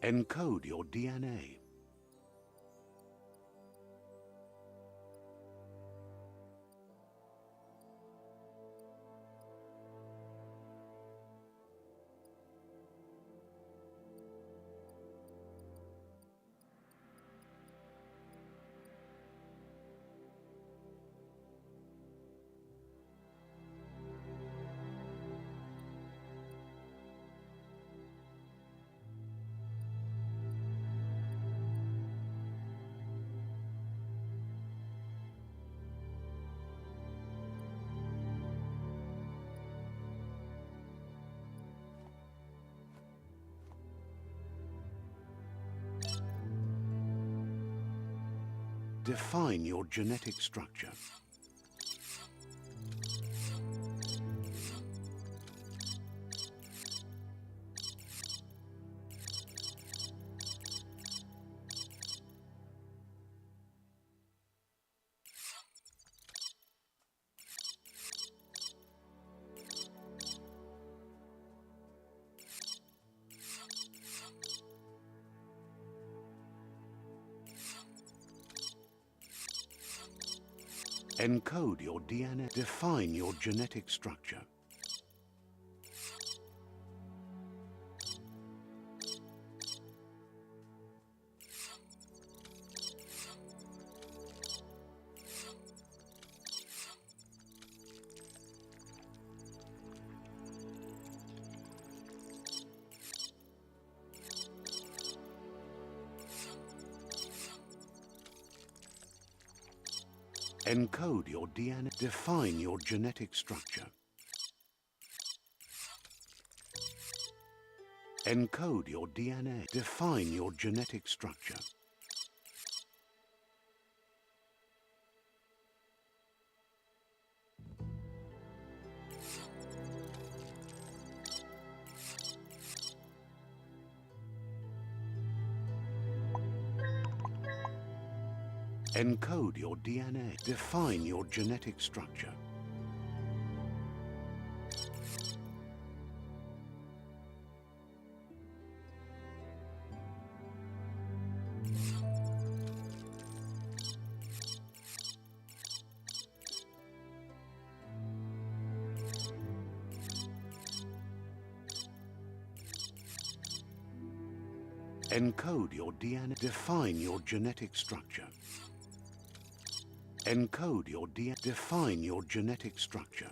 Encode your DNA. Define your genetic structure. Encode your DNA. Define your genetic structure. Encode your DNA. Define your genetic structure. Encode your DNA. Define your genetic structure. Encode your DNA. Define your genetic structure. Encode your DNA. Define your genetic structure. Encode your DNA. Define your genetic structure.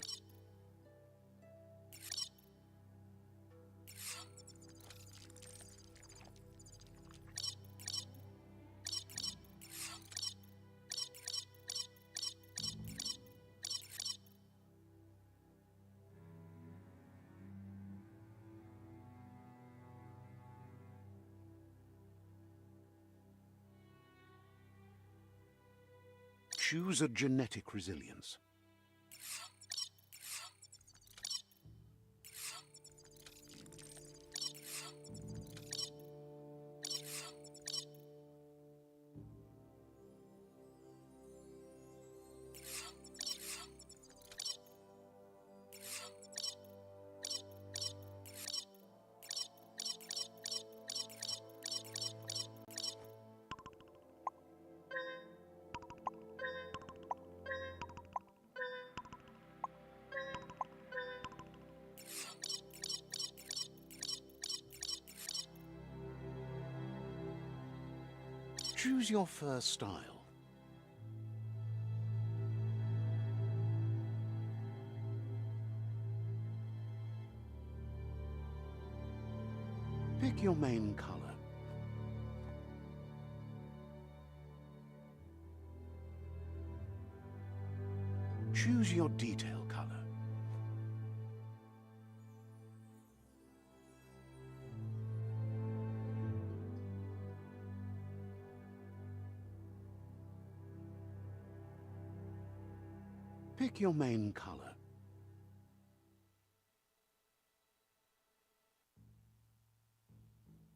Choose a genetic resilience. Choose your first style. Pick your main color. Choose your detail color. Pick your main color.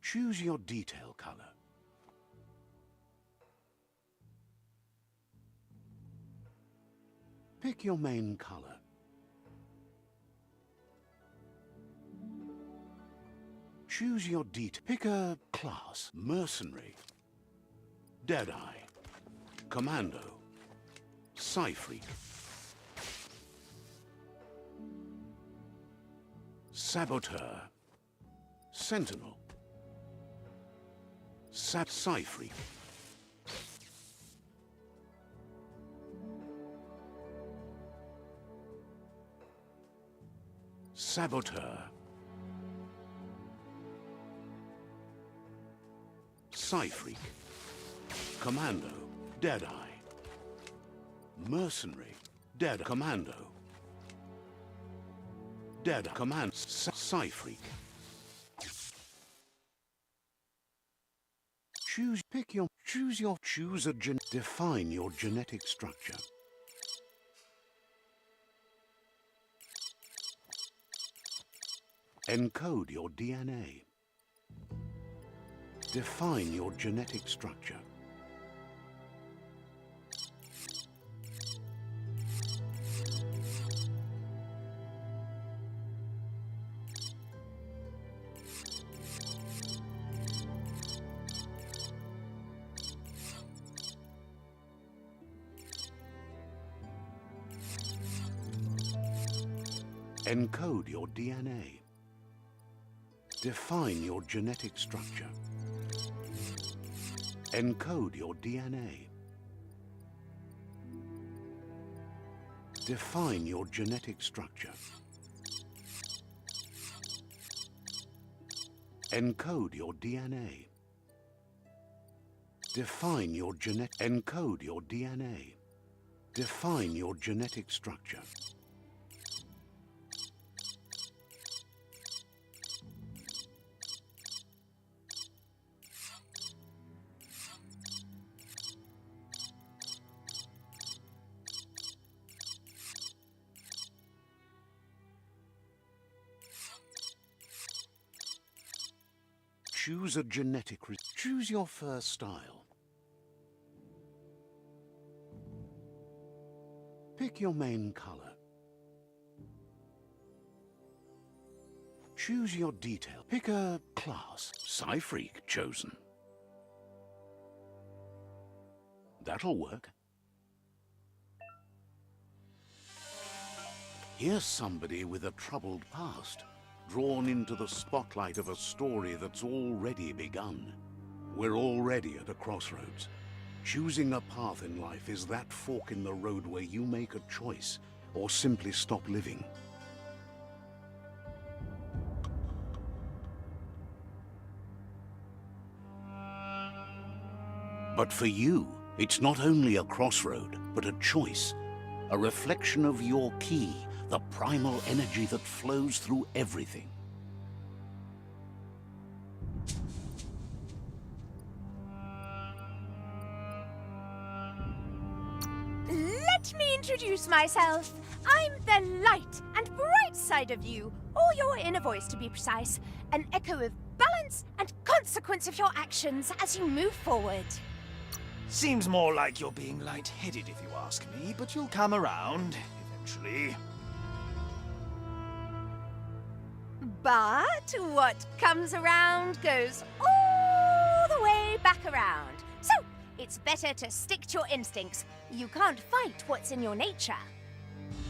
Choose your detail color. Pick your main color. Choose your detail. Pick a class. Mercenary. Deadeye. Commando. Sci-Fi. Saboteur. Sentinel. Sci-Fi. Saboteur. Sci-Fi. Commando. Deadeye. Mercenary. Dead Commando. Dead Command. Sci-Fi. Choose a define your genetic structure. Encode your DNA. Define your genetic structure. Encode your DNA. Define your genetic structure. Encode your DNA. Define your genetic structure. Encode your DNA. Define your encode your DNA. Define your genetic structure. Choose a genetic. Choose your first style. Pick your main color. Choose your detail. Pick a class. Sci-Fi chosen. That'll work. Here's somebody with a troubled past, drawn into the spotlight of a story that's already begun. We're already at a crossroads. Choosing a path in life is that fork in the road where you make a choice or simply stop living. But for you, it's not only a crossroad, but a choice, a reflection of your key, the primal energy that flows through everything. Let me introduce myself. I'm the light and bright side of you, or your inner voice to be precise, an echo of balance and consequence of your actions as you move forward. Seems more like you're being light-headed if you ask me, but you'll come around eventually. But what comes around goes all the way back around. So, it's better to stick to your instincts. You can't fight what's in your nature.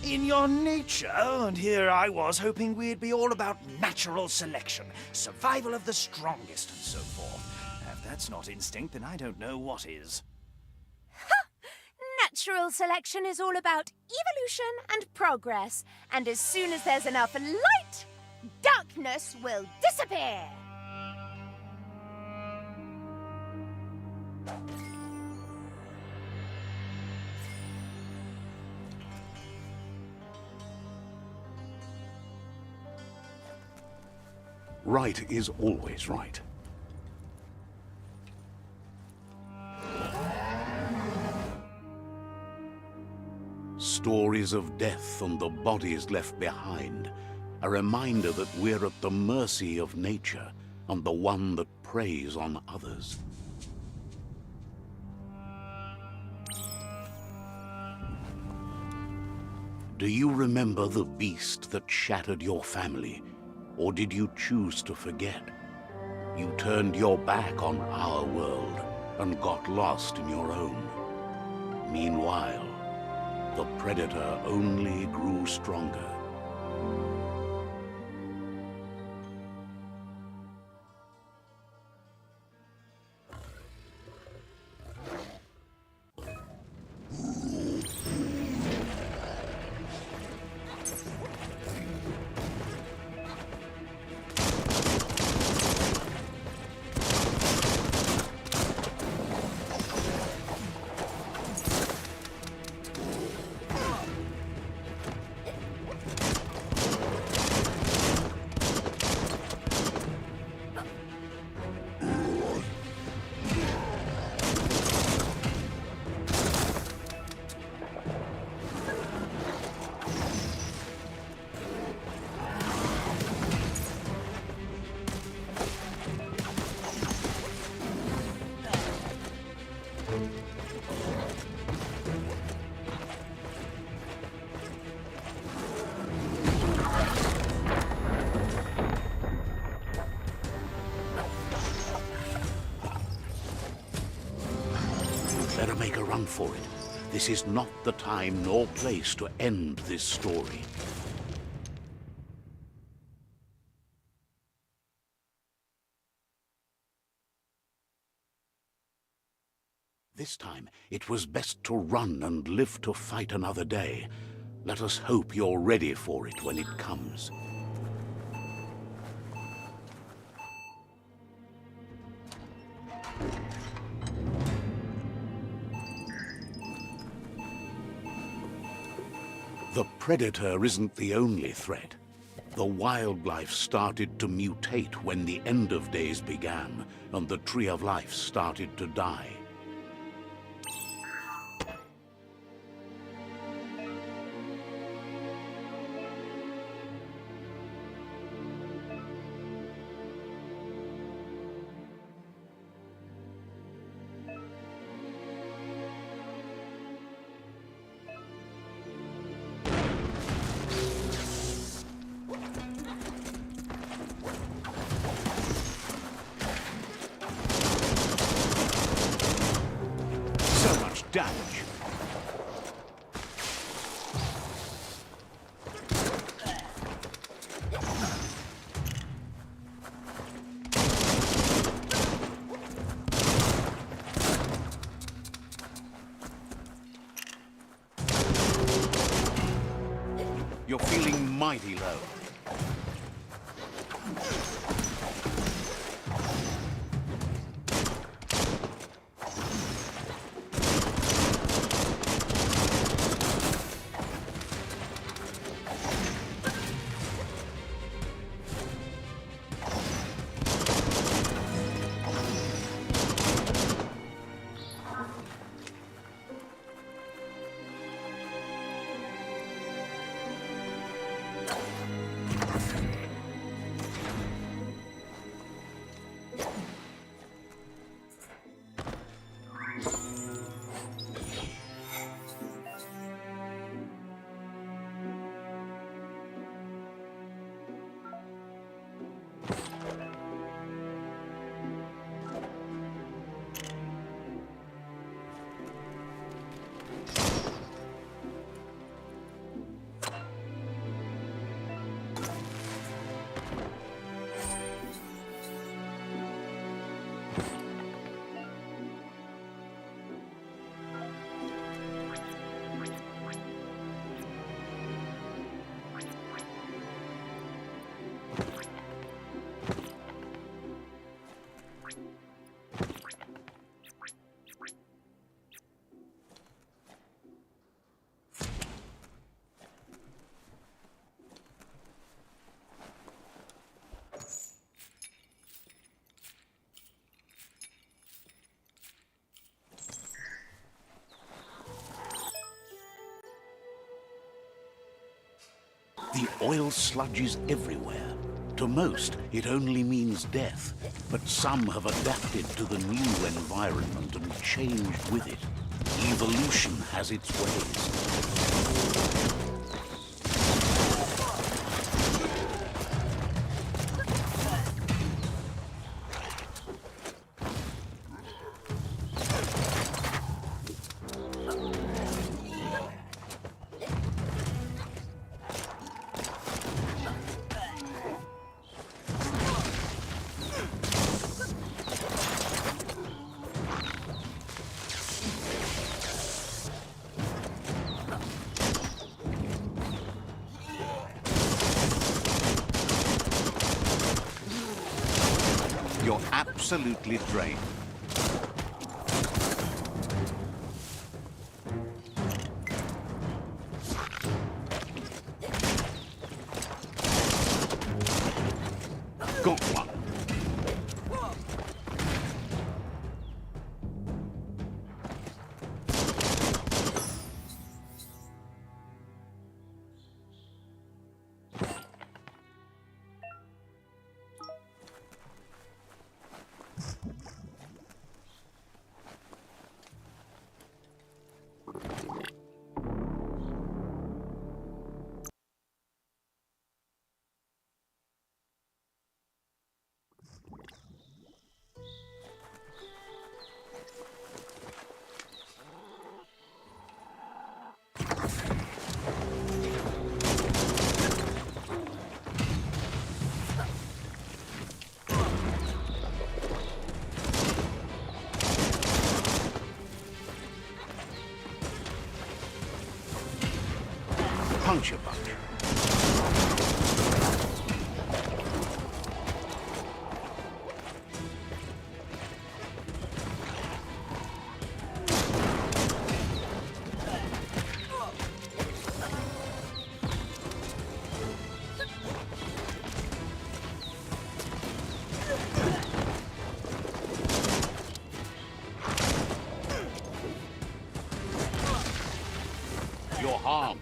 In your nature, and here I was hoping we'd be all about natural selection, survival of the strongest and so forth. If that's not instinct, then I don't know what is. Natural selection is all about evolution and progress, and as soon as there's enough light, darkness will disappear. Right is always right. Stories of death and the bodies left behind, a reminder that we're at the mercy of nature and the one that preys on others. Do you remember the beast that shattered your family, or did you choose to forget? You turned your back on our world and got lost in your own. Meanwhile, the Predator only grew stronger. Better make a run for it. This is not the time nor place to end this story. This time, it was best to run and live to fight another day. Let us hope you're ready for it when it comes. The Predator isn't the only threat. The wildlife started to mutate when the end of days began, and the Tree of Life started to die. Damage. You're feeling mighty low. The oil sludge is everywhere. To most, it only means death, but some have adapted to the new environment and changed with it. Evolution has its ways. absolutely drained. Got one. Punch a bunch. You're harmed.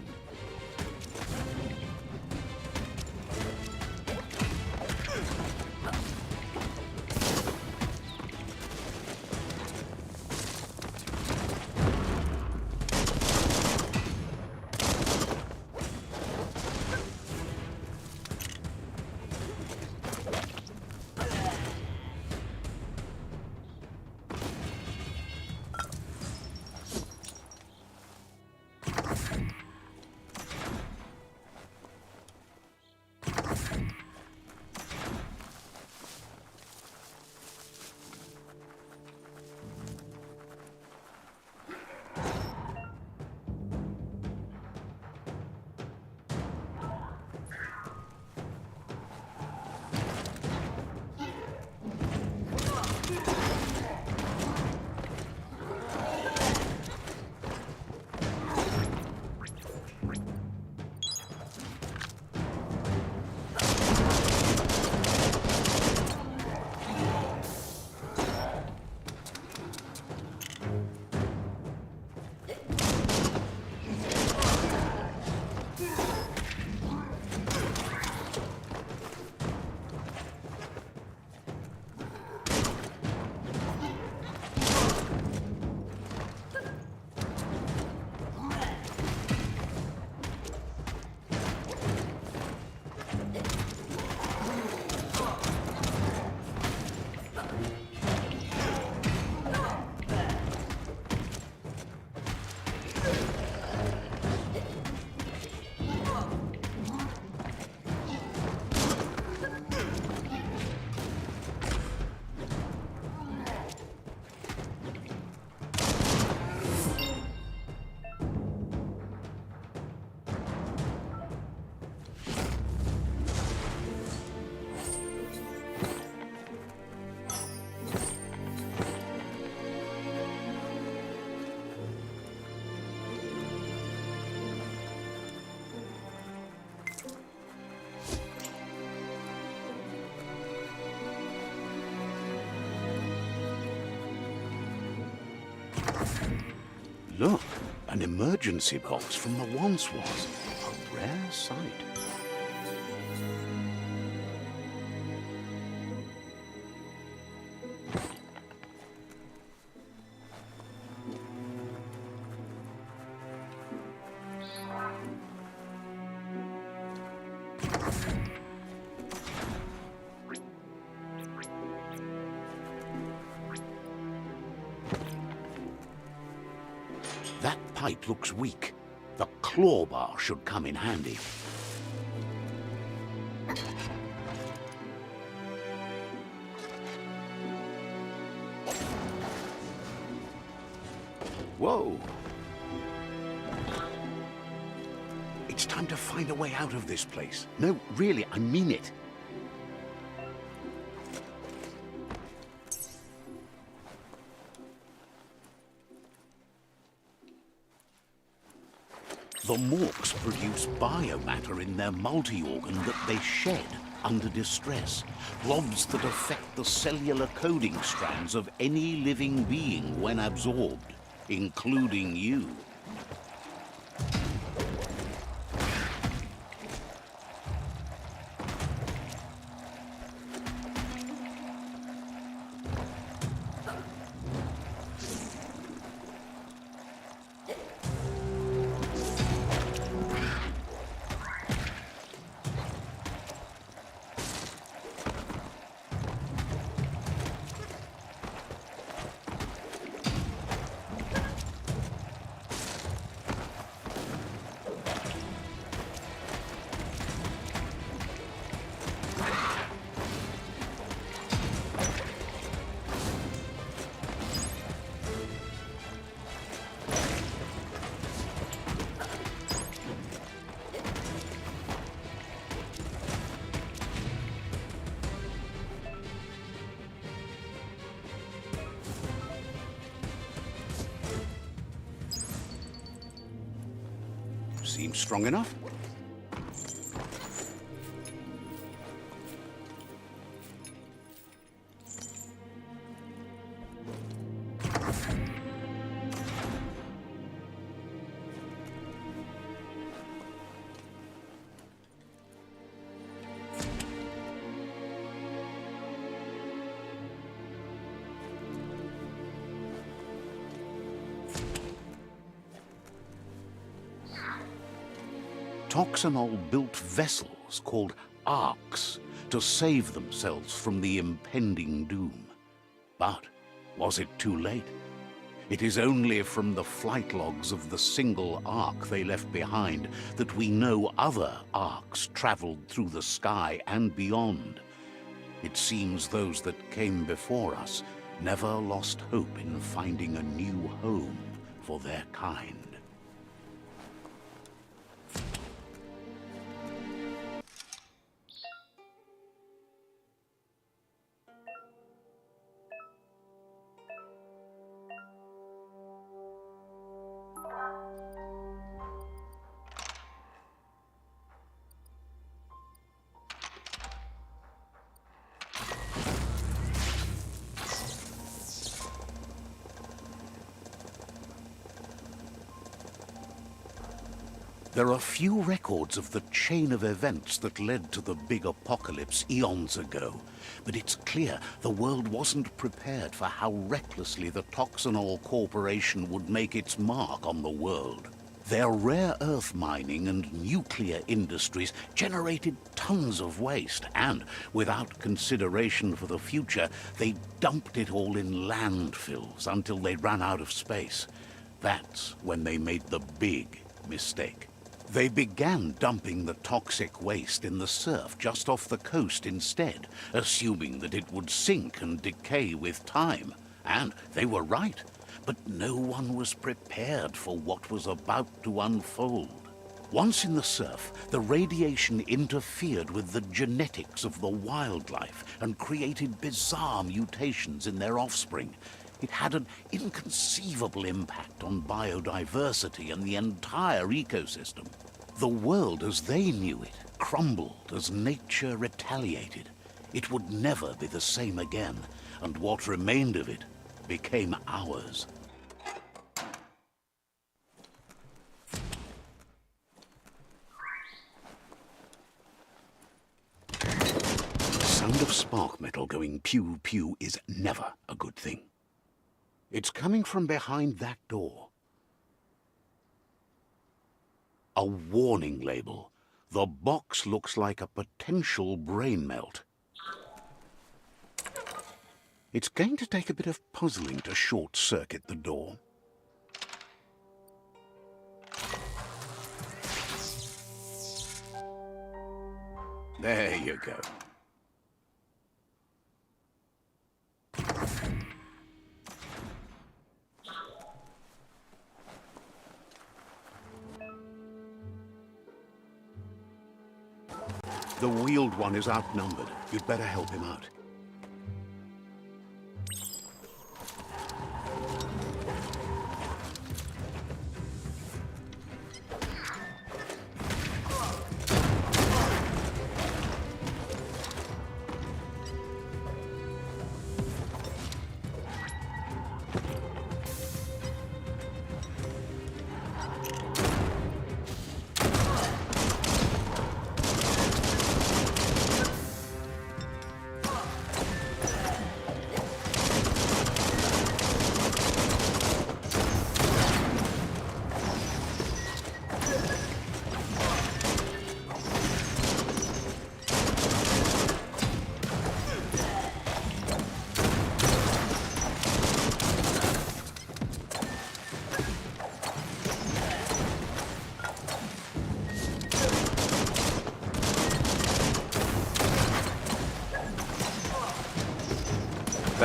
Look, an emergency box from the once was. A rare sight. That pipe looks weak. The claw bar should come in handy. Whoa! It's time to find a way out of this place. No, really, I mean it. The Morks produce biomatter in their multi-organ that they shed under distress. Blobs that affect the cellular coding strands of any living being when absorbed, including you. Seems strong enough. Toxanol built vessels called arks to save themselves from the impending doom. But was it too late? It is only from the flight logs of the single ark they left behind that we know other arks traveled through the sky and beyond. It seems those that came before us never lost hope in finding a new home for their kind. There are few records of the chain of events that led to the big apocalypse eons ago, but it's clear the world wasn't prepared for how recklessly the Toxanol Corporation would make its mark on the world. Their rare earth mining and nuclear industries generated tons of waste, and without consideration for the future, they dumped it all in landfills until they ran out of space. That's when they made the big mistake. They began dumping the toxic waste in the surf just off the coast instead, assuming that it would sink and decay with time. And they were right, but no one was prepared for what was about to unfold. Once in the surf, the radiation interfered with the genetics of the wildlife and created bizarre mutations in their offspring. It had an inconceivable impact on biodiversity and the entire ecosystem. The world as they knew it crumbled as nature retaliated. It would never be the same again, and what remained of it became ours. The sound of spark metal going pew-pew is never a good thing. It's coming from behind that door. A warning label. The box looks like a potential brain melt. It's going to take a bit of puzzling to short-circuit the door. There you go. The wheeled one is outnumbered. You'd better help him out.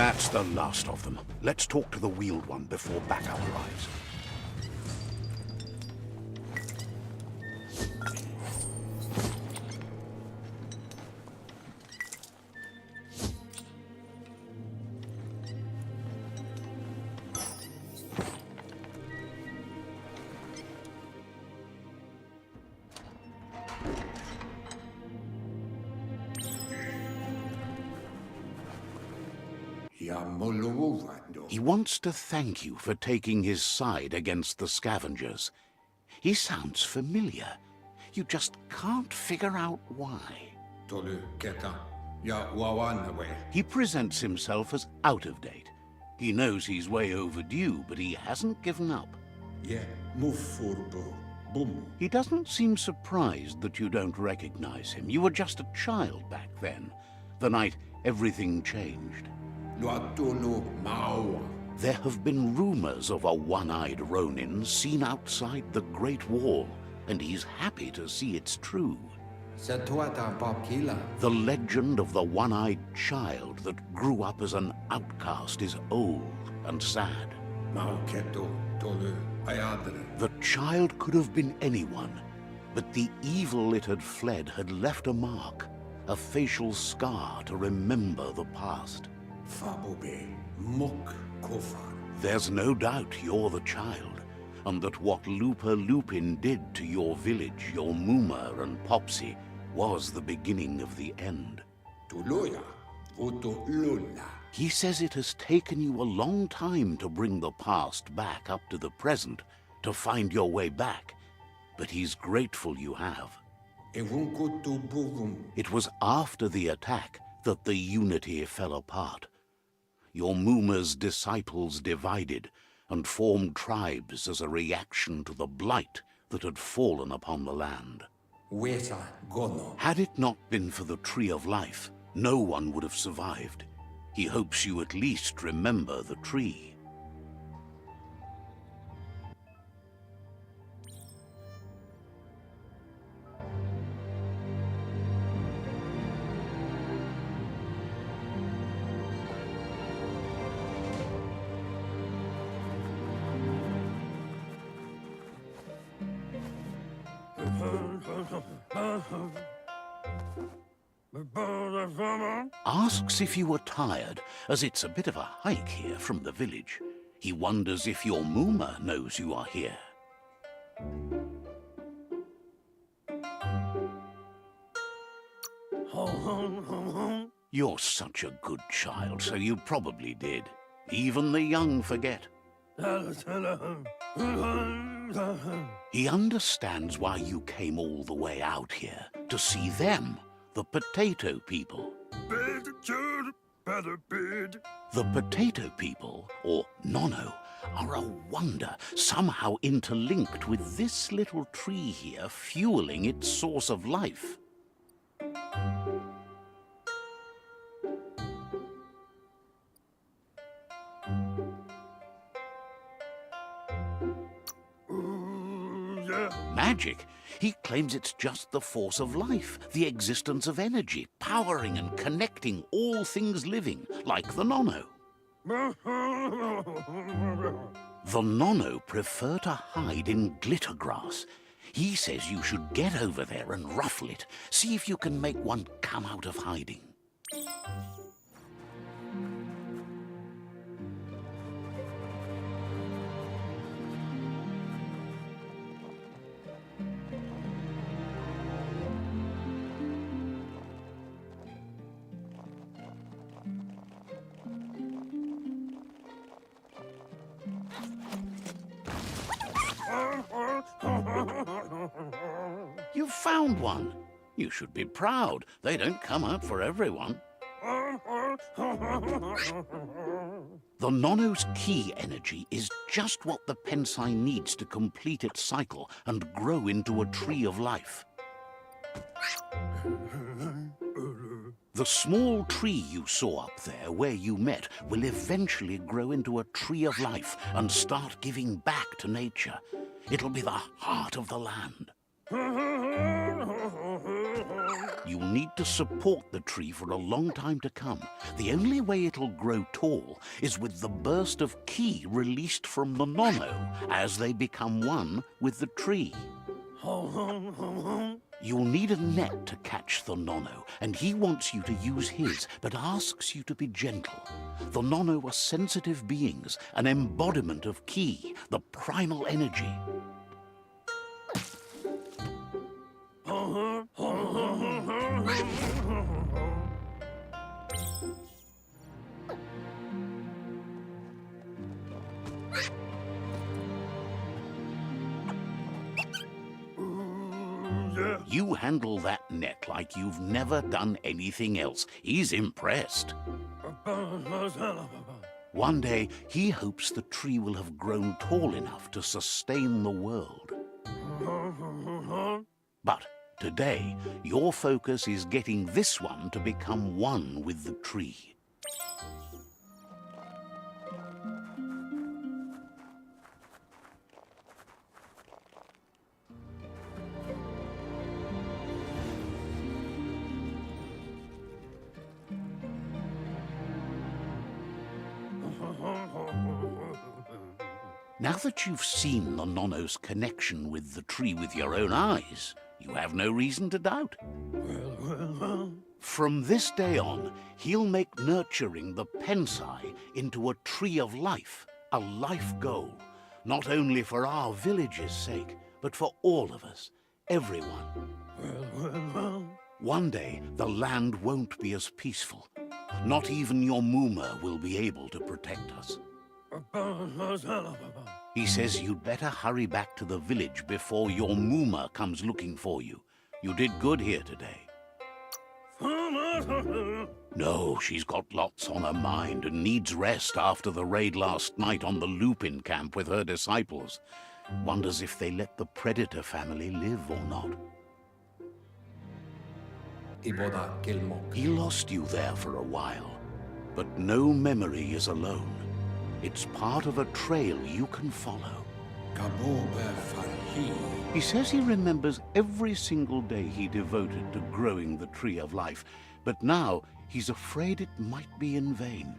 That's the last of them. Let's talk to the wheeled one before backup arrives. He wants to thank you for taking his side against the scavengers. He sounds familiar. You just can't figure out why. He presents himself as out of date. He knows he's way overdue, but he hasn't given up. He doesn't seem surprised that you don't recognize him. You were just a child back then, the night everything changed. There have been rumors of a one-eyed Ronin seen outside the Great Wall, and he's happy to see it's true. The legend of the one-eyed child that grew up as an outcast is old and sad. The child could have been anyone, but the evil it had fled had left a mark, a facial scar to remember the past. There's no doubt you're the child, and that what Lupa Lupin did to your village, your Muma and Popsy, was the beginning of the end. He says it has taken you a long time to bring the past back up to the present, to find your way back, but he's grateful you have. It was after the attack that the unity fell apart. Your Muma's disciples divided and formed tribes as a reaction to the blight that had fallen upon the land. Had it not been for the Tree of Life, no one would have survived. He hopes you at least remember the tree. Asks if you were tired, as it's a bit of a hike here from the village. He wonders if your Muma knows you are here. You're such a good child, so you probably did. Even the young forget. He understands why you came all the way out here, to see them, the potato people. The potato people, or Nono, are a wonder, somehow interlinked with this little tree here, fueling its source of life. Magic? He claims it's just the force of life, the existence of energy, powering and connecting all things living, like the Nono. The Nono prefer to hide in glitter grass. He says you should get over there and ruffle it. See if you can make one come out of hiding. You found one. You should be proud. They don't come out for everyone. The Nono's key energy is just what the Pensai needs to complete its cycle and grow into a tree of life. The small tree you saw up there where you met will eventually grow into a tree of life and start giving back to nature. It'll be the heart of the land. You'll need to support the tree for a long time to come. The only way it'll grow tall is with the burst of ki released from the nono as they become one with the tree. You'll need a net to catch the nono, and he wants you to use his, but asks you to be gentle. The nono are sensitive beings, an embodiment of ki, the primal energy. You handle that net like you've never done anything else. He's impressed. One day, he hopes the tree will have grown tall enough to sustain the world. But today, your focus is getting this one to become one with the tree. Now that you've seen the nono's connection with the tree with your own eyes, you have no reason to doubt. From this day on, he'll make nurturing the Pensai into a tree of life, a life goal, not only for our village's sake, but for all of us, everyone. One day, the land won't be as peaceful. Not even your Muma will be able to protect us. He says you'd better hurry back to the village before your Muma comes looking for you. You did good here today. No, she's got lots on her mind and needs rest after the raid last night on the Lupin camp with her disciples. Wonders if they let the Predator family live or not. He lost you there for a while, but no memory is alone. It's part of a trail you can follow. He says he remembers every single day he devoted to growing the Tree of Life, but now he's afraid it might be in vain.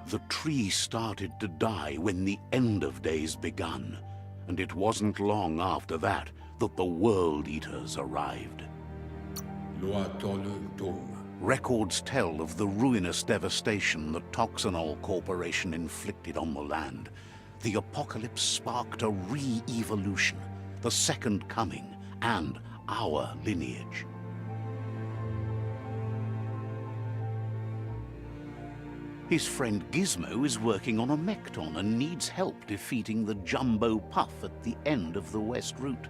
The tree started to die when the end of days begun, and it wasn't long after that that the World Eaters arrived. Records tell of the ruinous devastation the Toxanol Corporation inflicted on the land. The apocalypse sparked a re-evolution, the second coming, and our lineage. His friend Gizmo is working on a Mekton and needs help defeating the Jumbo Puff at the end of the West Route.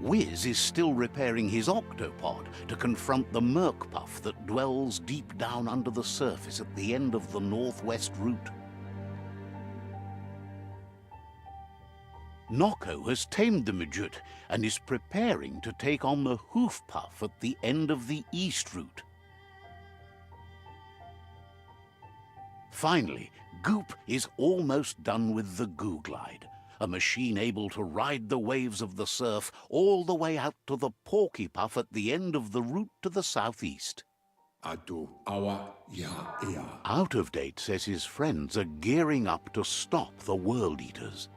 Wiz is still repairing his octopod to confront the Merc Puff that dwells deep down under the surface at the end of the Northwest Route. Noko has tamed the Midget and is preparing to take on the Hoof Puff at the end of the East Route. Finally, Goop is almost done with the Googlide, a machine able to ride the waves of the surf all the way out to the Porky Puff at the end of the route to the southeast. Out of Date says his friends are gearing up to stop the World Eaters.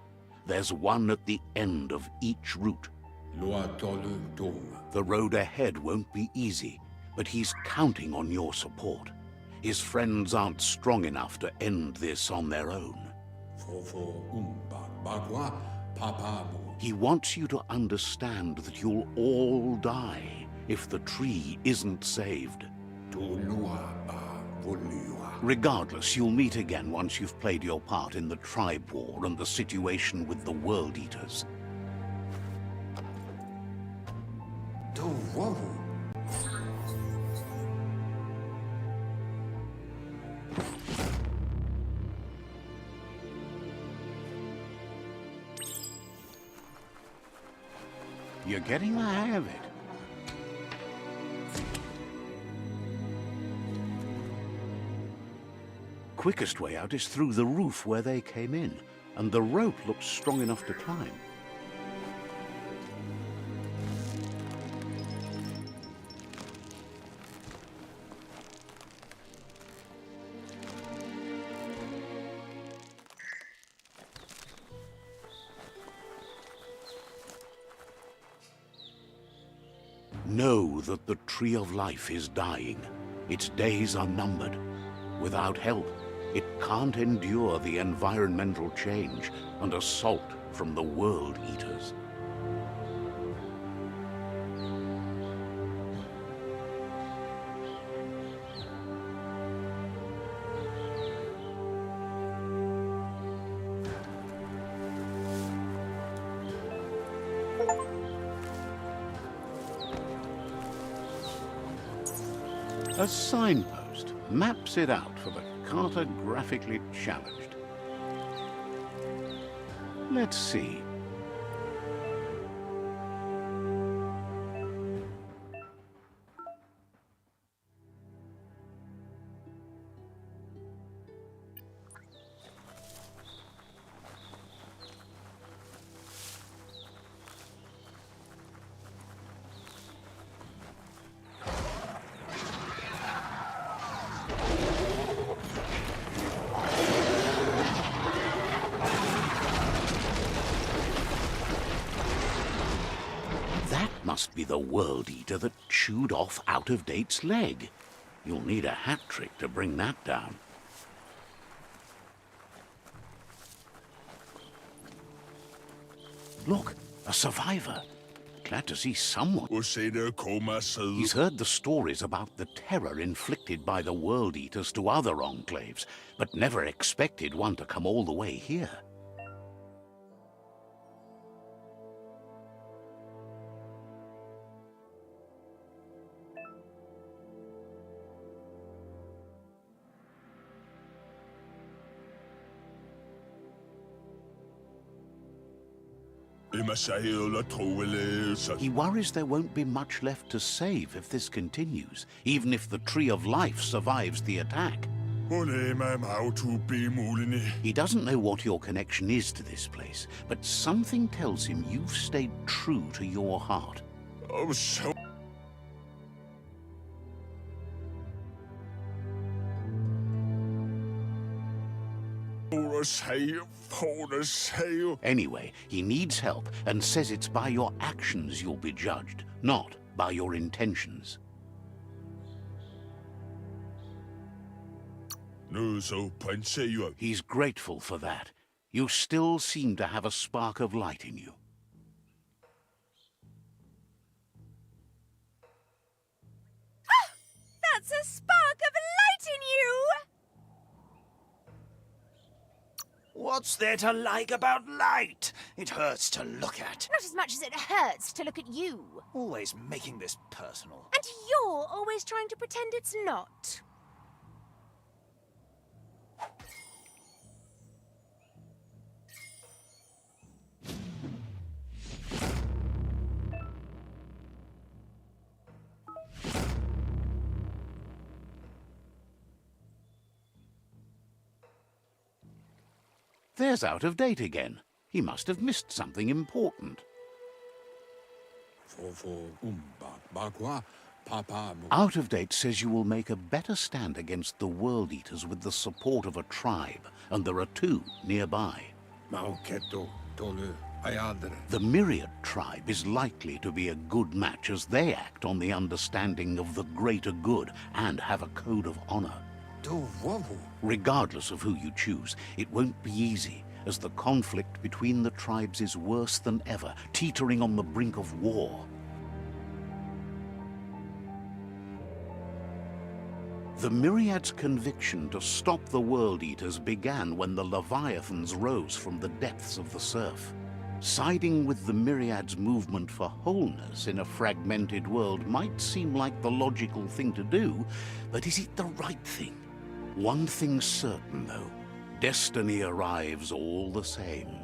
There's one at the end of each route. The road ahead won't be easy, but he's counting on your support. His friends aren't strong enough to end this on their own. He wants you to understand that you'll all die if the tree isn't saved. Regardless, you'll meet again once you've played your part in the tribe war and the situation with the World Eaters. You're getting the hang of it. Quickest way out is through the roof where they came in, and the rope looks strong enough to climb. Know that the Tree of Life is dying. Its days are numbered. Without help, it can't endure the environmental change and assault from the World Eaters. A signpost maps it out for the cartographically challenged. Let's see. Must be the World Eater that chewed off Out-of-Date's leg. You'll need a hat trick to bring that down. Look, a survivor. Glad to see someone. He's heard the stories about the terror inflicted by the World Eaters to other enclaves, but never expected one to come all the way here. He worries there won't be much left to save if this continues, even if the Tree of Life survives the attack. He doesn't know what your connection is to this place, but something tells him you've stayed true to your heart. Anyway, he needs help and says it's by your actions you'll be judged, not by your intentions. He's grateful for that. You still seem to have a spark of light in you. That's a spark of light in you! What's there to like about light? It hurts to look at. Not as much as it hurts to look at you. Always making this personal. And you're always trying to pretend it's not. There's Out-of-Date again. He must have missed something important. Out-of-Date says you will make a better stand against the World Eaters with the support of a tribe, and there are two nearby. The Myriad tribe is likely to be a good match as they act on the understanding of the greater good and have a code of honor. Regardless of who you choose, it won't be easy, as the conflict between the tribes is worse than ever, teetering on the brink of war. The Myriad's conviction to stop the World Eaters began when the Leviathans rose from the depths of the surf. Siding with the Myriad's movement for wholeness in a fragmented world might seem like the logical thing to do, but is it the right thing? One thing's certain, though. Destiny arrives all the same.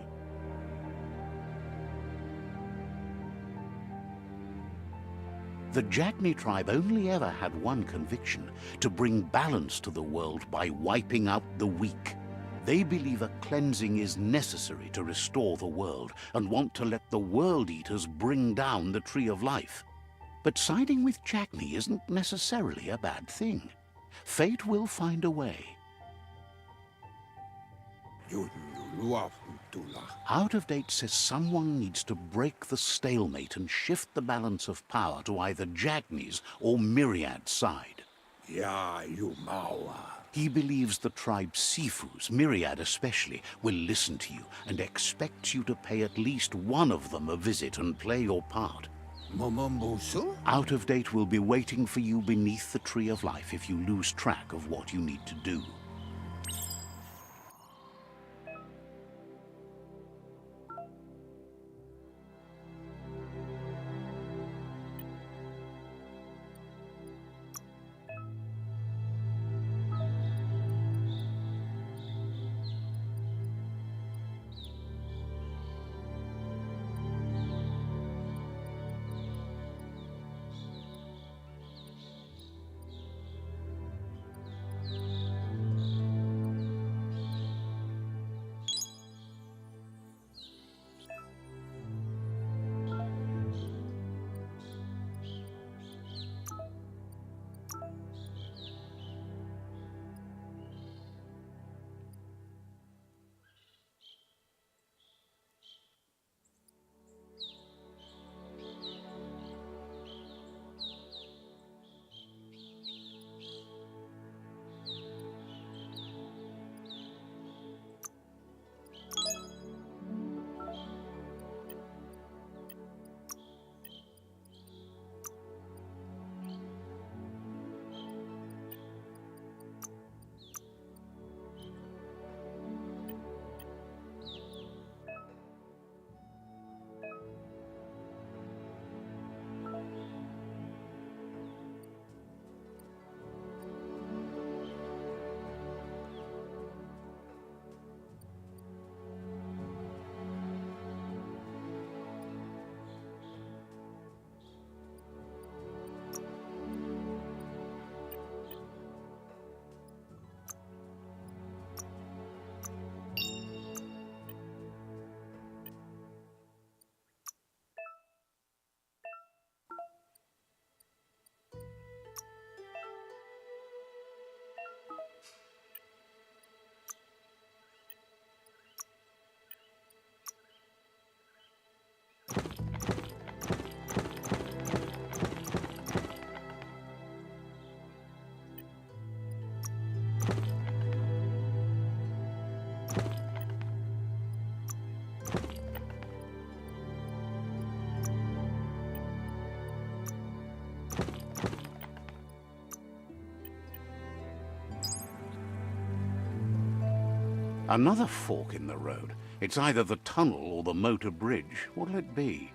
The Jagni tribe only ever had one conviction: to bring balance to the world by wiping out the weak. They believe a cleansing is necessary to restore the world, and want to let the World Eaters bring down the Tree of Life. But siding with Jagni isn't necessarily a bad thing. Fate will find a way. Out of Date says someone needs to break the stalemate and shift the balance of power to either Jagni's or Myriad's side. Ja, Yumawa. He believes the tribe Sifus, Myriad especially, will listen to you and expects you to pay at least one of them a visit and play your part. Momombusu? Out of Date will be waiting for you beneath the Tree of Life if you lose track of what you need to do. Another fork in the road. It's either the tunnel or the motor bridge. What'll it be?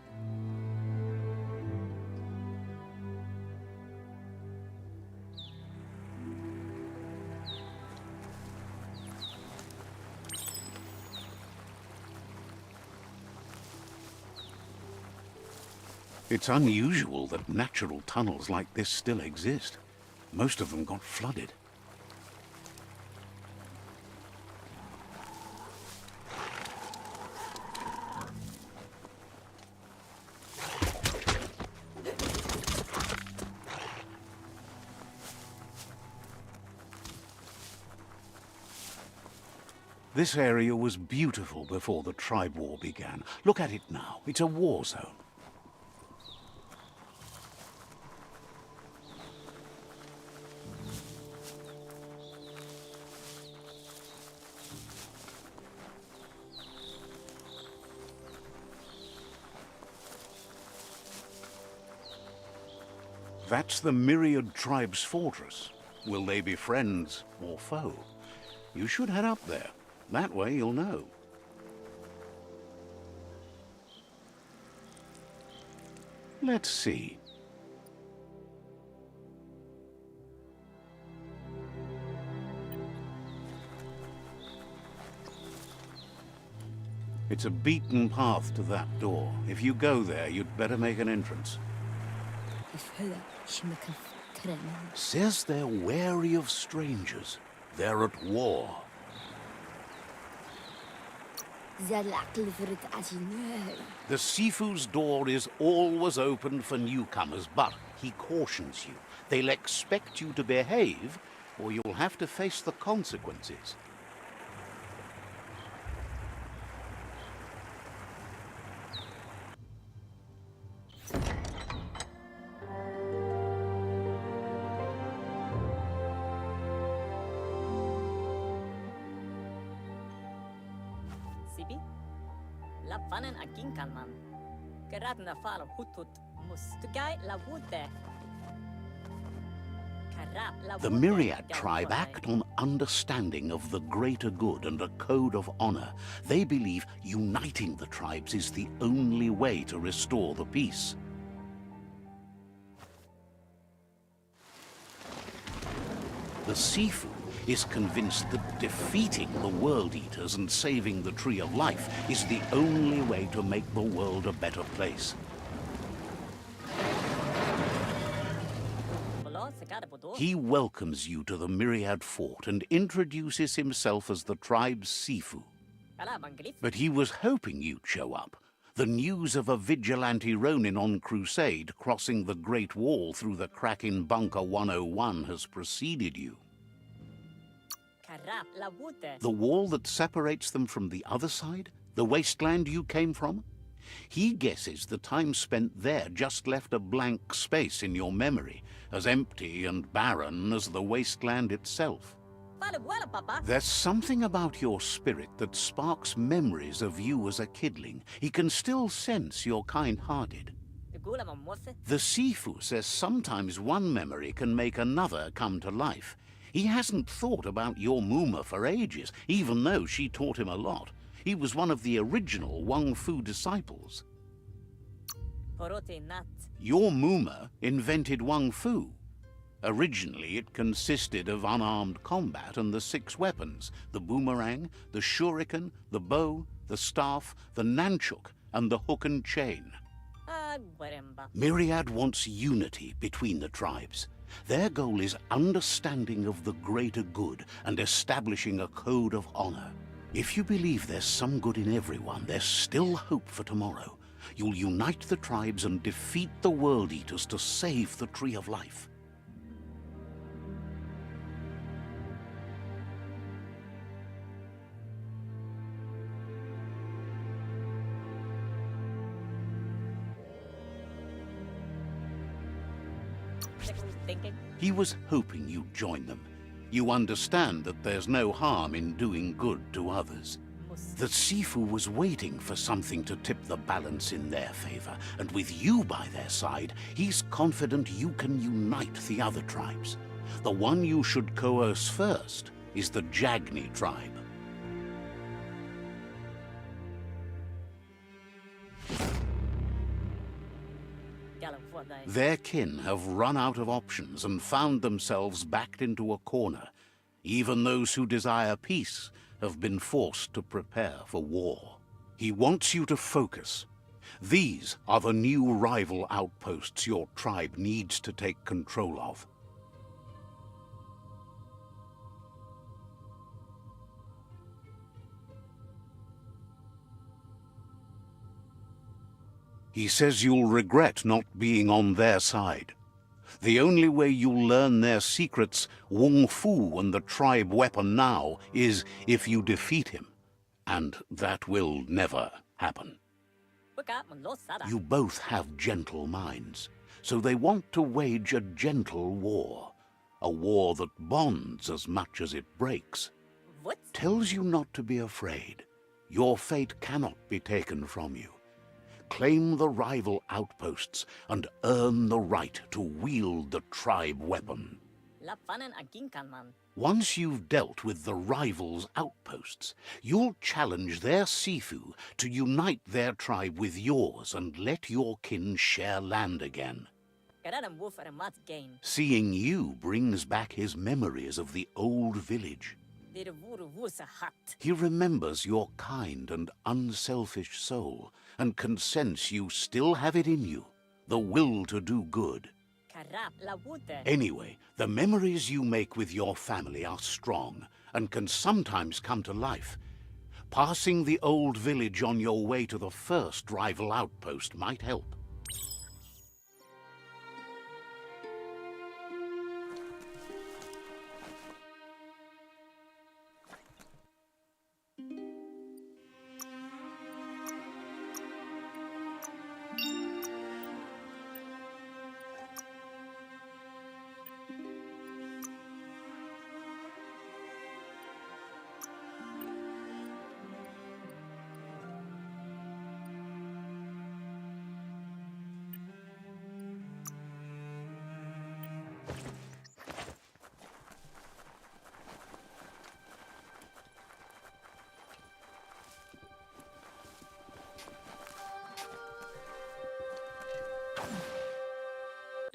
It's unusual that natural tunnels like this still exist. Most of them got flooded. This area was beautiful before the tribe war began. Look at it now. It's a war zone. That's the Myriad tribe's fortress. Will they be friends or foe? You should head up there. That way you'll know. Let's see. It's a beaten path to that door. If you go there, you'd better make an entrance. Says they're wary of strangers. They're at war. The Sifu's door is always open for newcomers, but he cautions you. They'll expect you to behave, or you'll have to face the consequences. tipi. La fanen a ginkalman. Geradna fal hutut mustugai la wute. The Myriad tribe act on understanding of the greater good and a code of honor. They believe uniting the tribes is the only way to restore the peace. The Sifu is convinced that defeating the World Eaters and saving the Tree of Life is the only way to make the world a better place. He welcomes you to the Myriad Fort and introduces himself as the tribe's Sifu. But he was hoping you'd show up. The news of a vigilante Ronin on crusade crossing the Great Wall through the crack in Bunker 101 has preceded you. The wall that separates them from the other side? The wasteland you came from? He guesses the time spent there just left a blank space in your memory, as empty and barren as the wasteland itself. There's something about your spirit that sparks memories of you as a kidling. He can still sense you're kind-hearted. The Sifu says sometimes one memory can make another come to life. He hasn't thought about your Muma for ages, even though she taught him a lot. He was one of the original Wang Fu disciples. Your Muma invented Wang Fu. Originally, it consisted of unarmed combat and the 6 weapons: the boomerang, the shuriken, the bow, the staff, the nunchuk, and the hook and chain. Myriad wants unity between the tribes. Their goal is understanding of the greater good and establishing a code of honor. If you believe there's some good in everyone, there's still hope for tomorrow. You'll unite the tribes and defeat the World Eaters to save the Tree of Life. He was hoping you'd join them. You understand that there's no harm in doing good to others. The Sifu was waiting for something to tip the balance in their favor, and with you by their side, he's confident you can unite the other tribes. The one you should coerce first is the Jagni tribe. Their kin have run out of options and found themselves backed into a corner. Even those who desire peace have been forced to prepare for war. He wants you to focus. These are the new rival outposts your tribe needs to take control of. He says you'll regret not being on their side. The only way you'll learn their secrets, Wung Fu and the tribe weapon now, is if you defeat him. And that will never happen. You both have gentle minds, so they want to wage a gentle war. A war that bonds as much as it breaks. Tells you not to be afraid. Your fate cannot be taken from you. Claim the rival outposts and earn the right to wield the tribe weapon. Once you've dealt with the rivals' outposts, you'll challenge their Sifu to unite their tribe with yours and let your kin share land again. Seeing you brings back his memories of the old village. He remembers your kind and unselfish soul, and can sense you still have it in you, the will to do good. Anyway, the memories you make with your family are strong, and can sometimes come to life. Passing the old village on your way to the first rival outpost might help.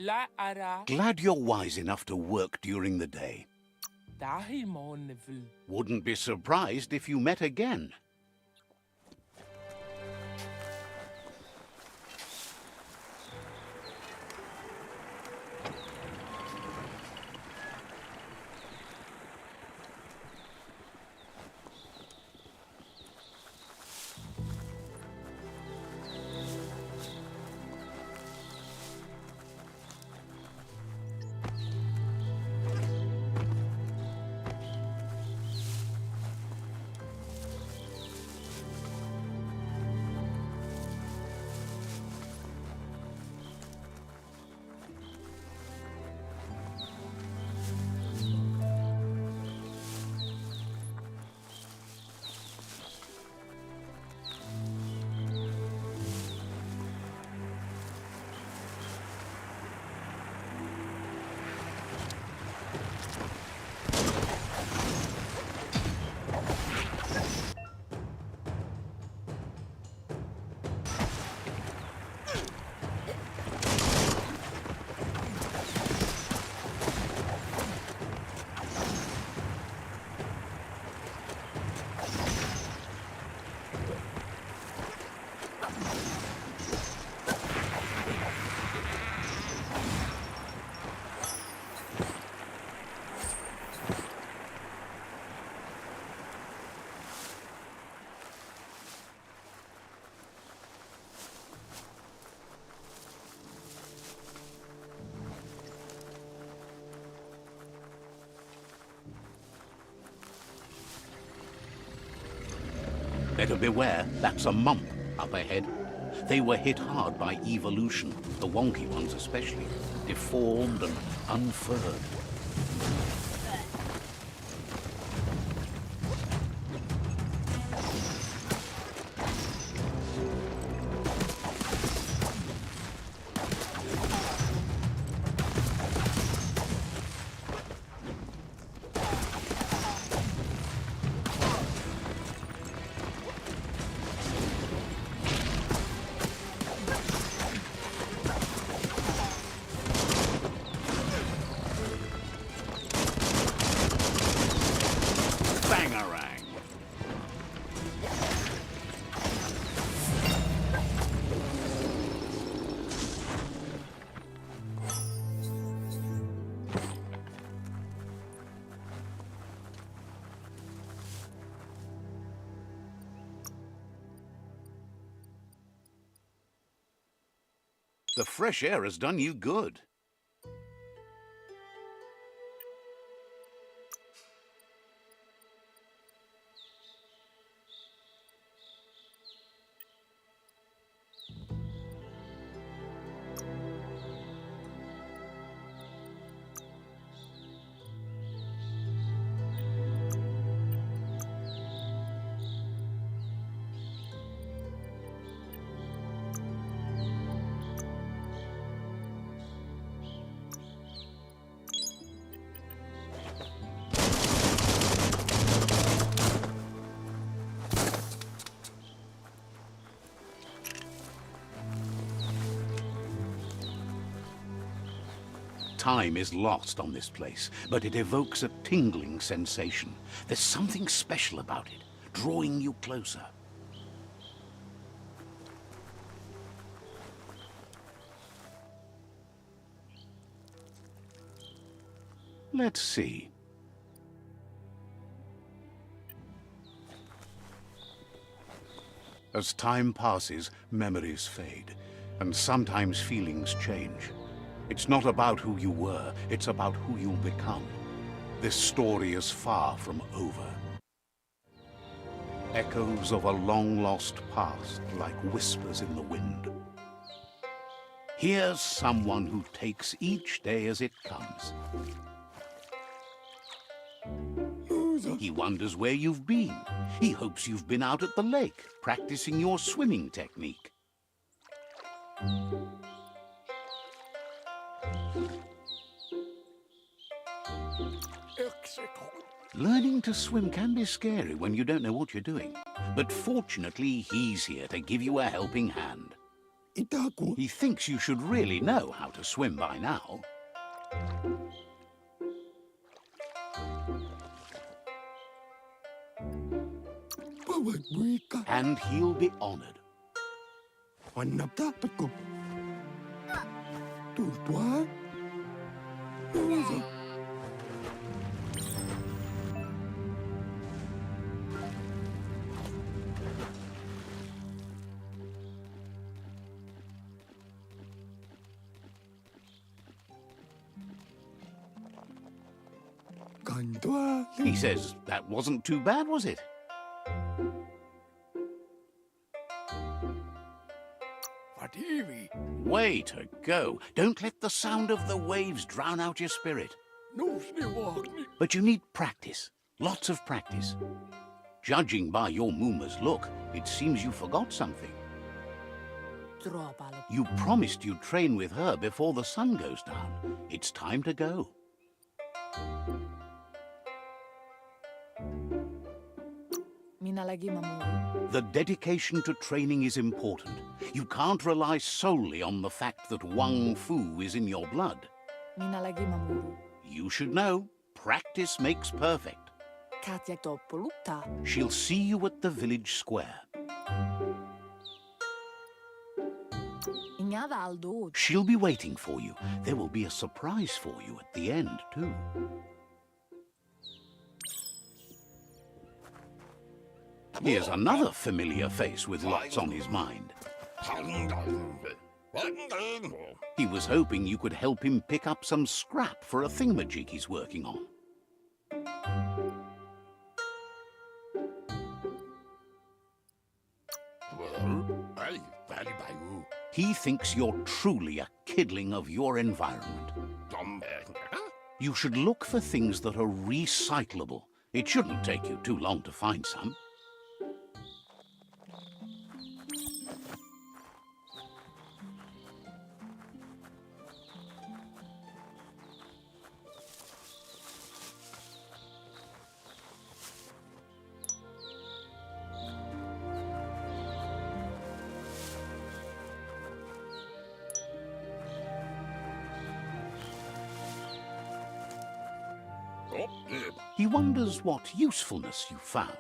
La ara Glad you're wise enough to work during the day. dahi monvel. Wouldn't be surprised if you met again. Better beware, that's a mump up ahead. They were hit hard by evolution, the wonky ones especially, deformed and unfurred. Bangarang! The fresh air has done you good. Time is lost on this place, but it evokes a tingling sensation. There's something special about it, drawing you closer. Let's see. As time passes, memories fade, and sometimes feelings change. It's not about who you were, it's about who you'll become. This story is far from over. Echoes of a long-lost past, like whispers in the wind. Here's someone who takes each day as it comes. He wonders where you've been. He hopes you've been out at the lake, practicing your swimming technique. Learning to swim can be scary when you don't know what you're doing. But fortunately, he's here to give you a helping hand. itaku. He thinks you should really know how to swim by now. Bawat wika. And he'll be honored. Wanap dapat ko. Turtua. Nuza. Kantua. He says that wasn't too bad, was it? Fativi. Way to go. Don't let the sound of the waves drown out your spirit. No sniwakni. But you need practice. Lots of practice. Judging by your Mooma's look, it seems you forgot something. You promised you'd train with her before the sun goes down. It's time to go. The dedication to training is important. You can't rely solely on the fact that Wang Fu is in your blood. You should know, practice makes perfect. She'll see you at the village square. She'll be waiting for you. There will be a surprise for you at the end, too. Here's another familiar face with lots on his mind. He was hoping you could help him pick up some scrap for a thingamajig he's working on. He thinks you're truly a kidling of your environment. You should look for things that are recyclable. It shouldn't take you too long to find some. He wonders what usefulness you found.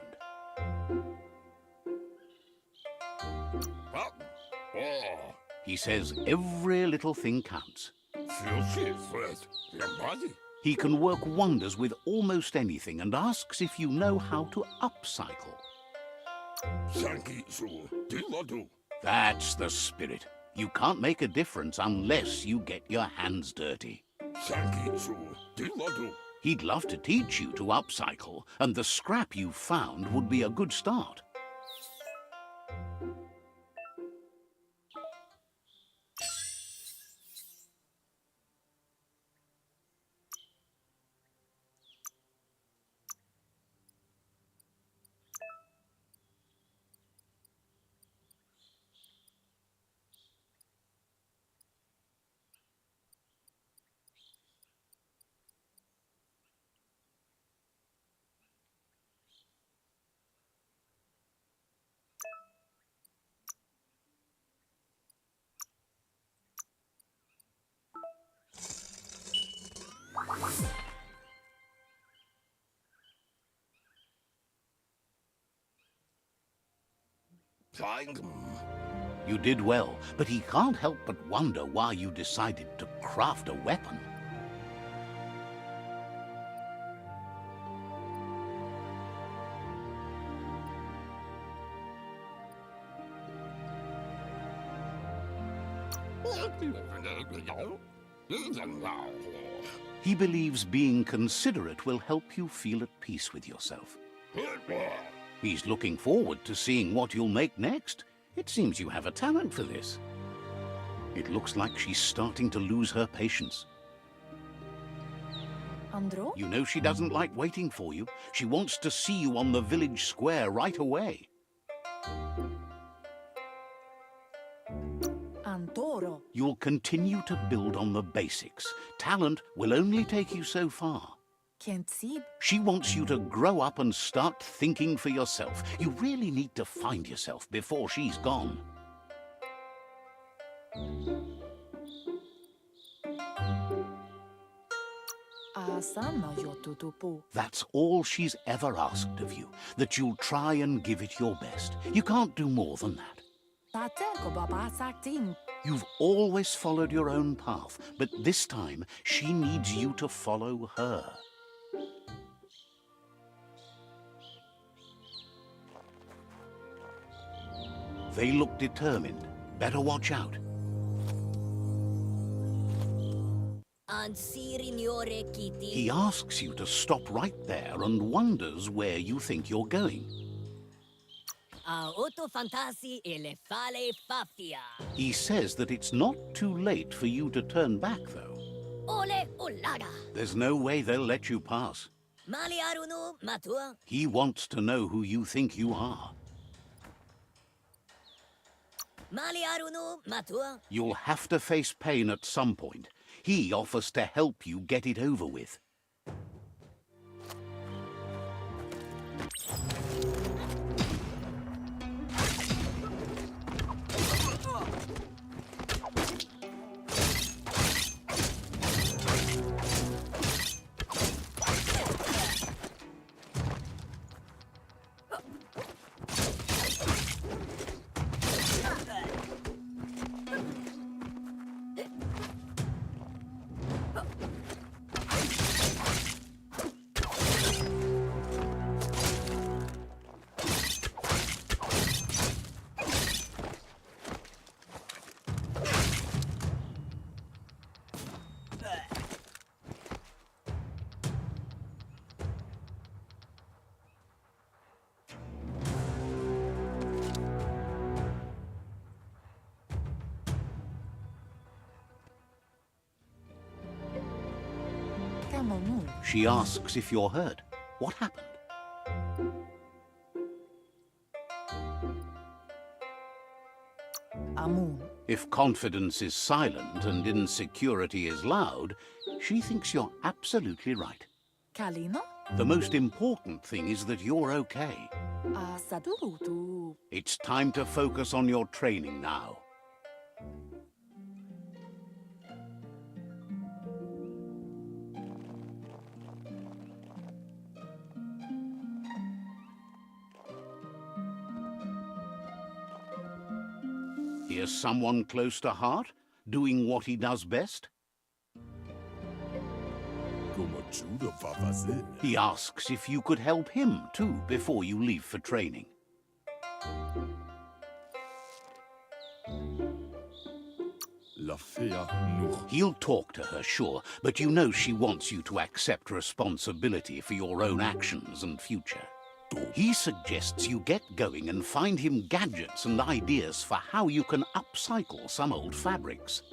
He says every little thing counts. He can work wonders with almost anything and asks if you know how to upcycle. That's the spirit. You can't make a difference unless you get your hands dirty. He'd love to teach you to upcycle, and the scrap you found would be a good start. You did well, but he can't help but wonder why you decided to craft a weapon. He believes being considerate will help you feel at peace with yourself. He's looking forward to seeing what you'll make next. It seems you have a talent for this. It looks like she's starting to lose her patience. Andro? You know she doesn't like waiting for you. She wants to see you on the village square right away. Antoro. You'll continue to build on the basics. Talent will only take you so far. Kentsib. She wants you to grow up and start thinking for yourself. You really need to find yourself before she's gone. Asana yotutupu. That's all she's ever asked of you, that you'll try and give it your best. You can't do more than that. Tateko baba sakting. You've always followed your own path, but this time she needs you to follow her. They look determined. Better watch out. He asks you to stop right there and wonders where you think you're going. He says that it's not too late for you to turn back, though. There's no way they'll let you pass. He wants to know who you think you are. You'll have to face pain at some point. He offers to help you get it over with. She asks if you're hurt. What happened? Amun. If confidence is silent and insecurity is loud, she thinks you're absolutely right. Kalino? The most important thing is that you're okay. Asadurutu. It's time to focus on your training now. Here's someone close to heart, doing what he does best. He asks if you could help him, too, before you leave for training. He'll talk to her, sure, but you know she wants you to accept responsibility for your own actions and future. He suggests you get going and find him gadgets and ideas for how you can upcycle some old fabrics.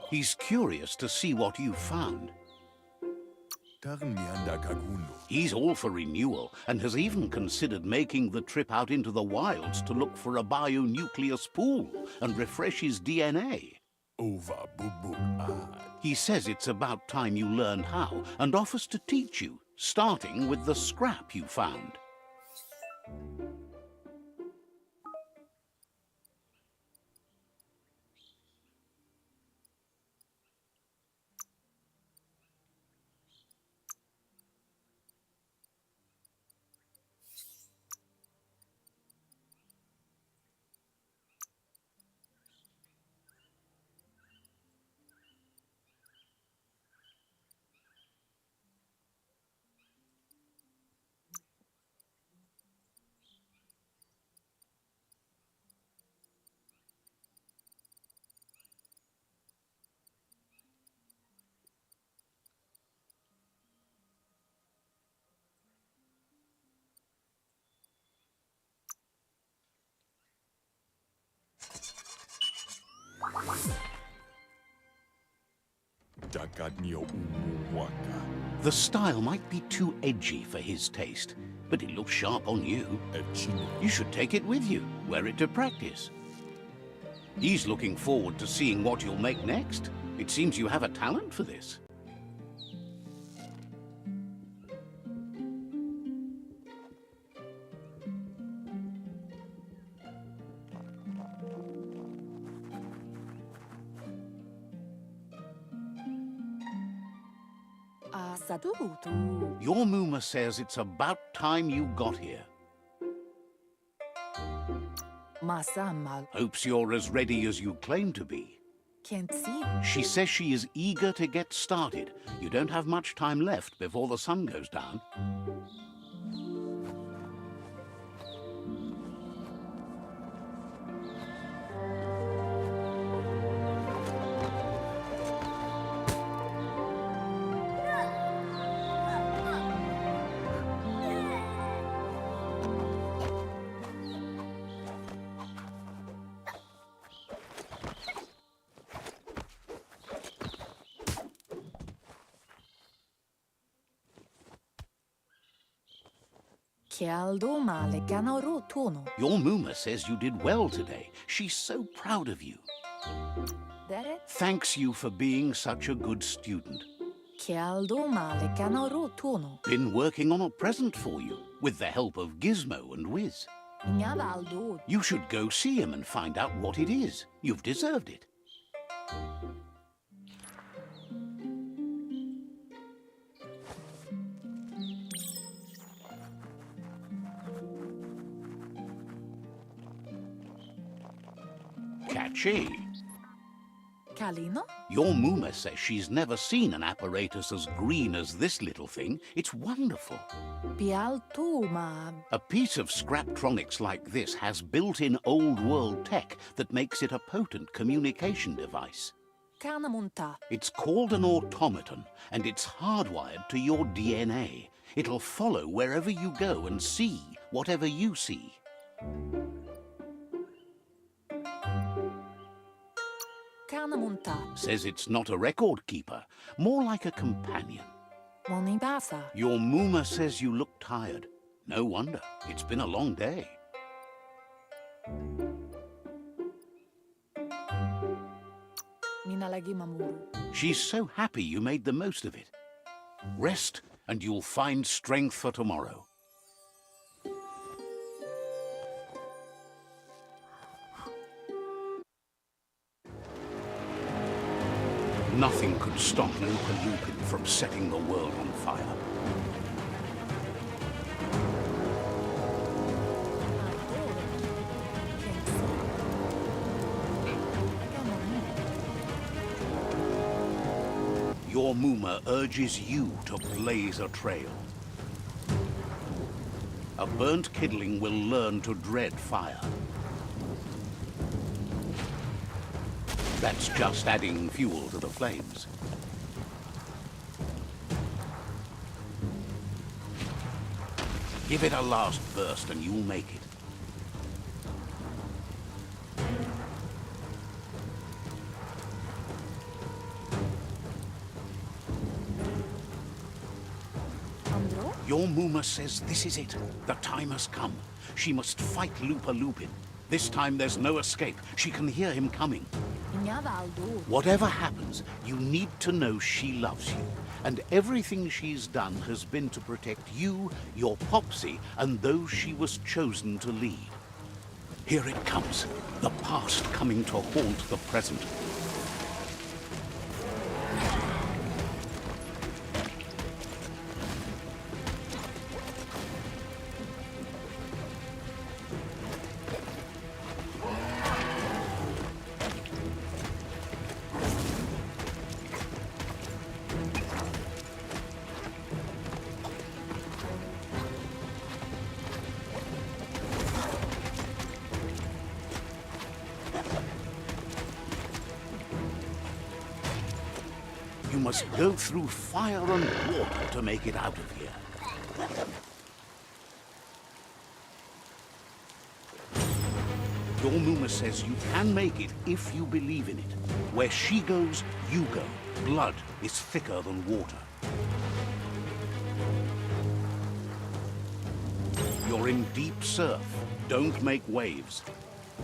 He's curious to see what you've found. He's all for renewal and has even considered making the trip out into the wilds to look for a bionucleus pool and refresh his DNA. He says it's about time you learn how and offers to teach you, starting with the scrap you found. Dakanyo umuwaka. The style might be too edgy for his taste, but it looks sharp on you. Echino. You should take it with you, wear it to practice. He's looking forward to seeing what you'll make next. It seems you have a talent for this. Sadurutu. Your Muma says it's about time you got here. Masamal. Hopes you're as ready as you claim to be. Can't see. She says she is eager to get started. You don't have much time left before the sun goes down. Chialdo male ganoro tono. Your Muma says you did well today. She's so proud of you. Dere. Thanks you for being such a good student. Chialdo male ganoro tono. Been working on a present for you, with the help of Gizmo and Wiz. Nyavaldo. You should go see him and find out what it is. You've deserved it. Catchy. Kalino. Your Muma says she's never seen an apparatus as green as this little thing. It's wonderful. Pialto ma. A piece of Scraptronics like this has built-in old-world tech that makes it a potent communication device. Canamunta. It's called an automaton, and it's hardwired to your DNA. It'll follow wherever you go and see whatever you see. Canamunta. Says it's not a record keeper, more like a companion. Monibasa. Your Muma says you look tired. No wonder. It's been a long day. Minalagi mamuru. She's so happy you made the most of it. Rest, and you'll find strength for tomorrow. Nothing could stop Micophone from setting the world on fire. Your Muma urges you to blaze a trail. A burnt kidling will learn to dread fire. That's just adding fuel to the flames. Give it a last burst and you'll make it. Andro. Your Muma says this is it. The time has come. She must fight Lupin. This time there's no escape. She can hear him coming. Nyavaldo. Whatever happens, you need to know she loves you. And everything she's done has been to protect you, your Popsy, and those she was chosen to lead. Here it comes. The past coming to haunt the present. You must go through fire and water to make it out of here. Dormuma says you can make it if you believe in it. Where she goes, you go. Blood is thicker than water. You're in deep surf. Don't make waves.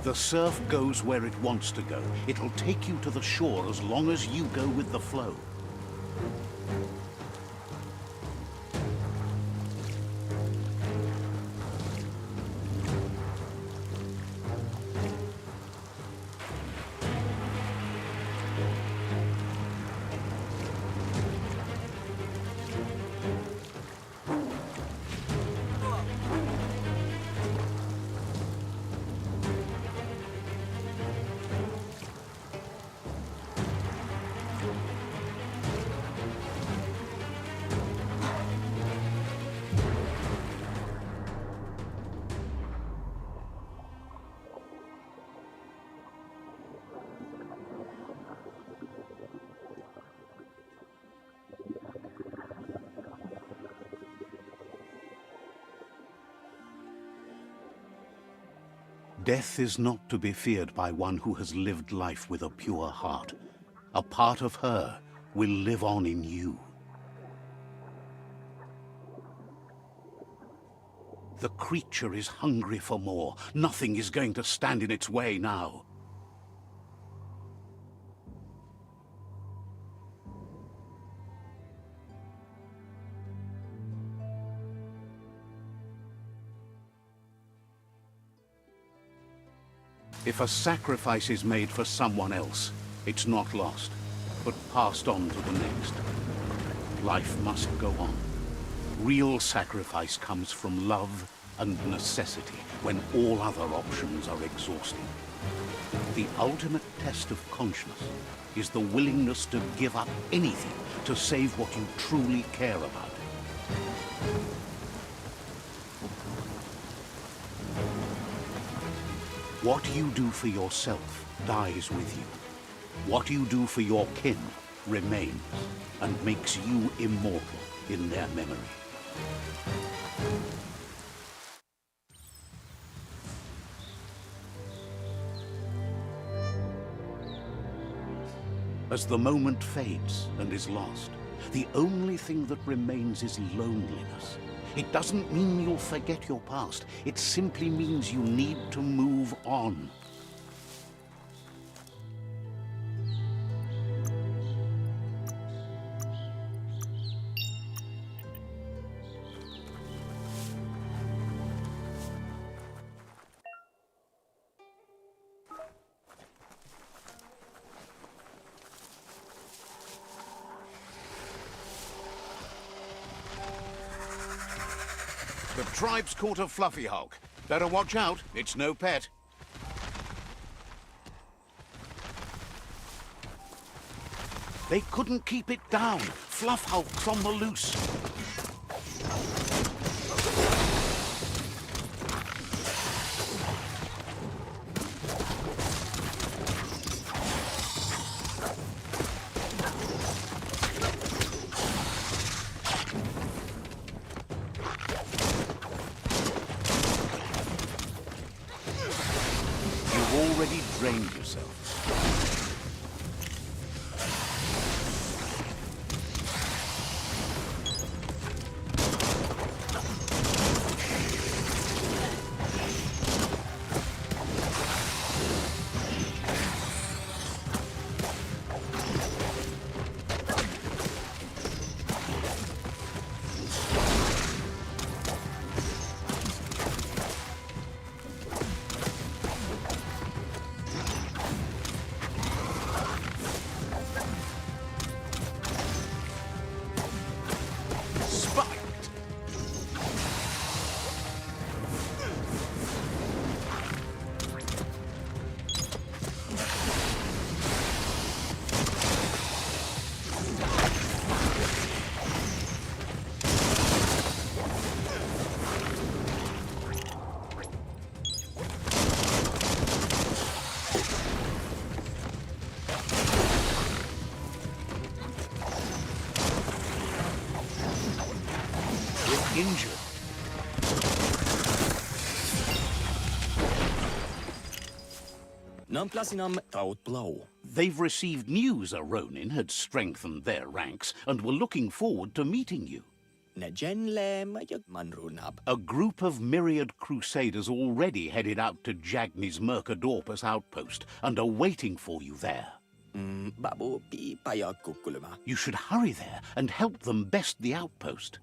The surf goes where it wants to go. It'll take you to the shore as long as you go with the flow. Death is not to be feared by one who has lived life with a pure heart. A part of her will live on in you. The creature is hungry for more. Nothing is going to stand in its way now. If a sacrifice is made for someone else, it's not lost, but passed on to the next. Life must go on. Real sacrifice comes from love and necessity, when all other options are exhausted. The ultimate test of conscience is the willingness to give up anything to save what you truly care about. What you do for yourself dies with you. What you do for your kin remains and makes you immortal in their memory. As the moment fades and is lost, the only thing that remains is loneliness. It doesn't mean you'll forget your past. It simply means you need to move on. The tribe's caught a fluffy hulk. Better watch out, it's no pet. They couldn't keep it down. Fluff hulk's on the loose. Already drained yourself. Injured. Namplasinam taut blau. They've received news a Ronin had strengthened their ranks and were looking forward to meeting you. Nagenle mayag manrunab. A group of myriad crusaders already headed out to Jagni's Mercadorpus outpost and are waiting for you there. Babu pi payag kukuluma. You should hurry there and help them best the outpost.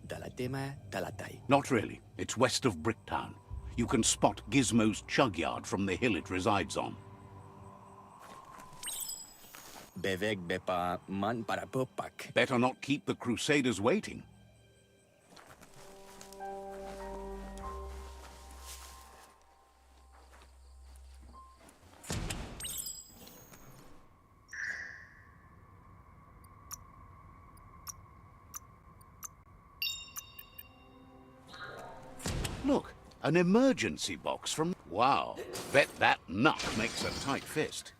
Dalatema dalatay. Not really. It's west of Bricktown. You can spot Gizmo's chug yard from the hill it resides on. Beveg bepa man para popak. Better not keep the crusaders waiting. Look, an emergency box from... Wow, bet that nut makes a tight fist.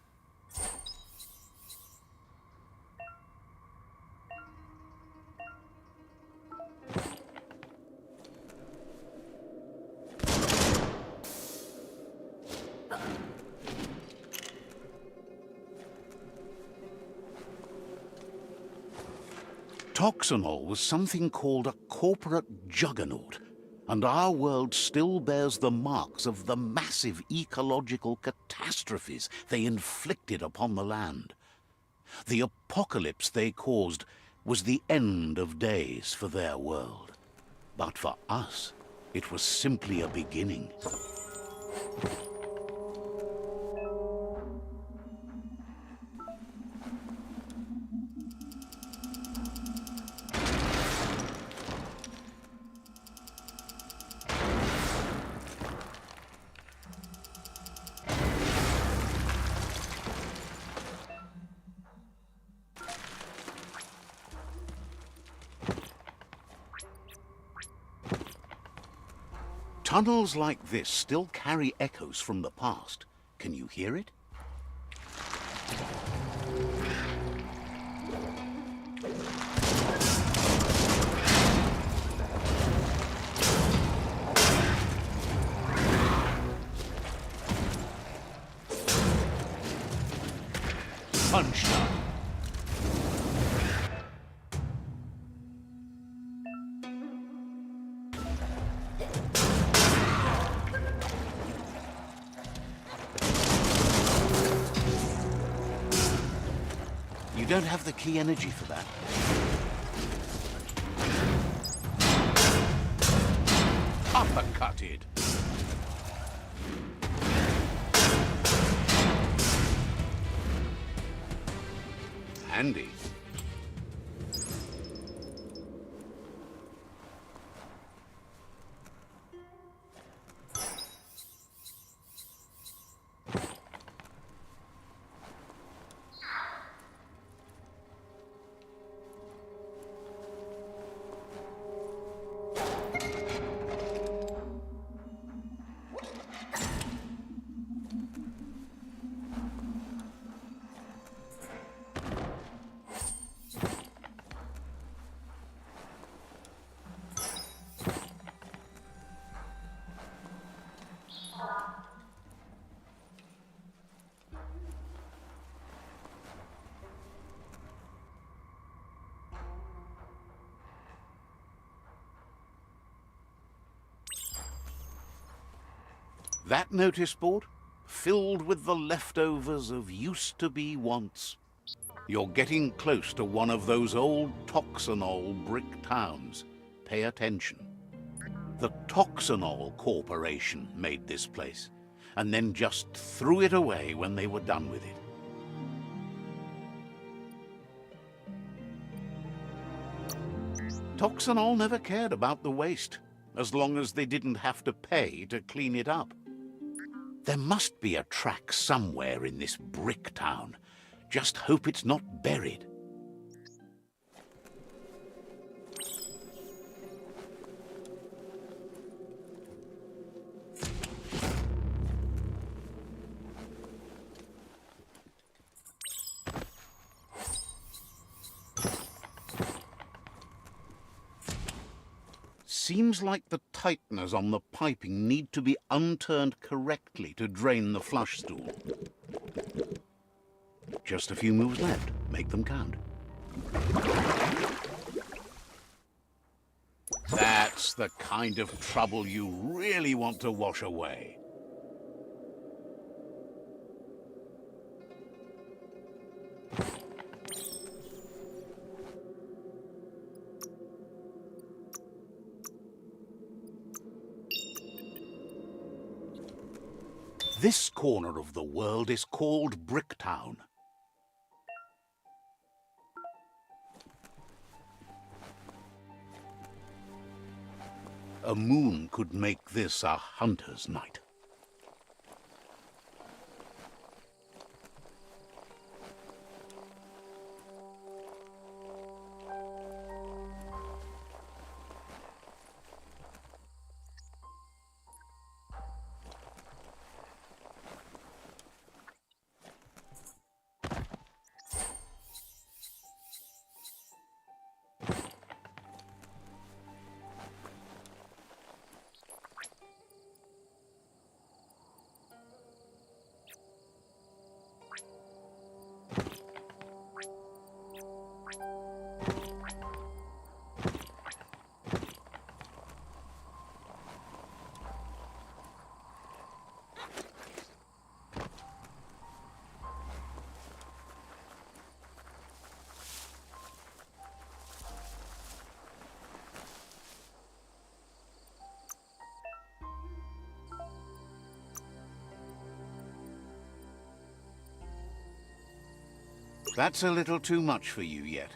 Toxanol was something called a corporate juggernaut, and our world still bears the marks of the massive ecological catastrophes they inflicted upon the land. The apocalypse they caused was the end of days for their world. But for us, it was simply a beginning. Tunnels like this still carry echoes from the past. Can you hear it? Punch. You don't have the key energy for that. Uppercutted. Handy. That notice board, filled with the leftovers of used-to-be wants. You're getting close to one of those old Toxanol brick towns. Pay attention. The Toxanol Corporation made this place, and then just threw it away when they were done with it. Toxanol never cared about the waste, as long as they didn't have to pay to clean it up. There must be a track somewhere in this brick town. Just hope it's not buried. seems like the tighteners on the piping need to be unturned correctly to drain the flush stool. Just a few moves left. Make them count. That's the kind of trouble you really want to wash away. This corner of the world is called Bricktown. A moon could make this a hunter's night. That's a little too much for you yet.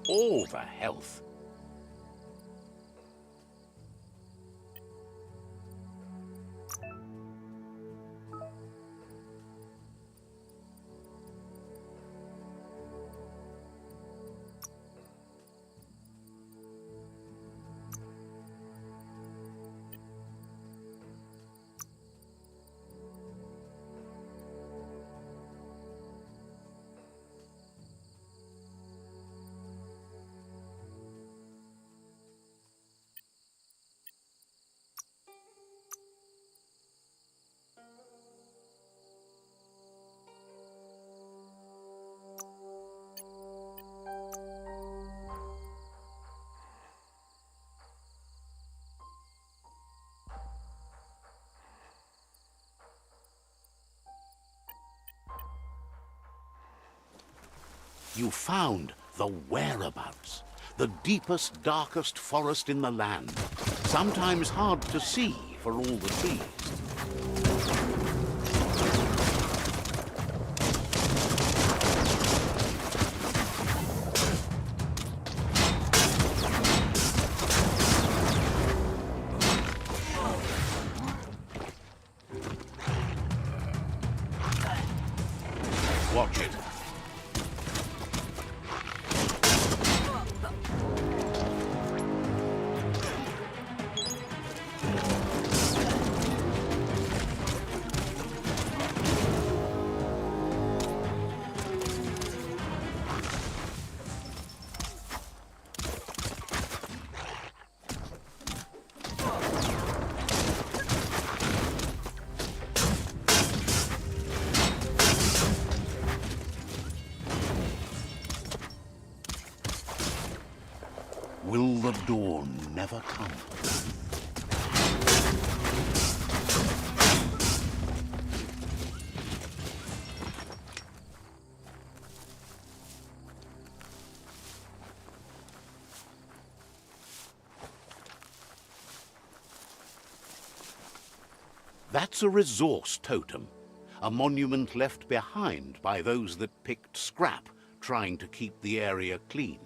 All the health. You found the whereabouts, the deepest, darkest forest in the land, sometimes hard to see for all the trees. Watch it. Will the dawn never come? That's a resource totem. a monument left behind by those that picked scrap, trying to keep the area clean.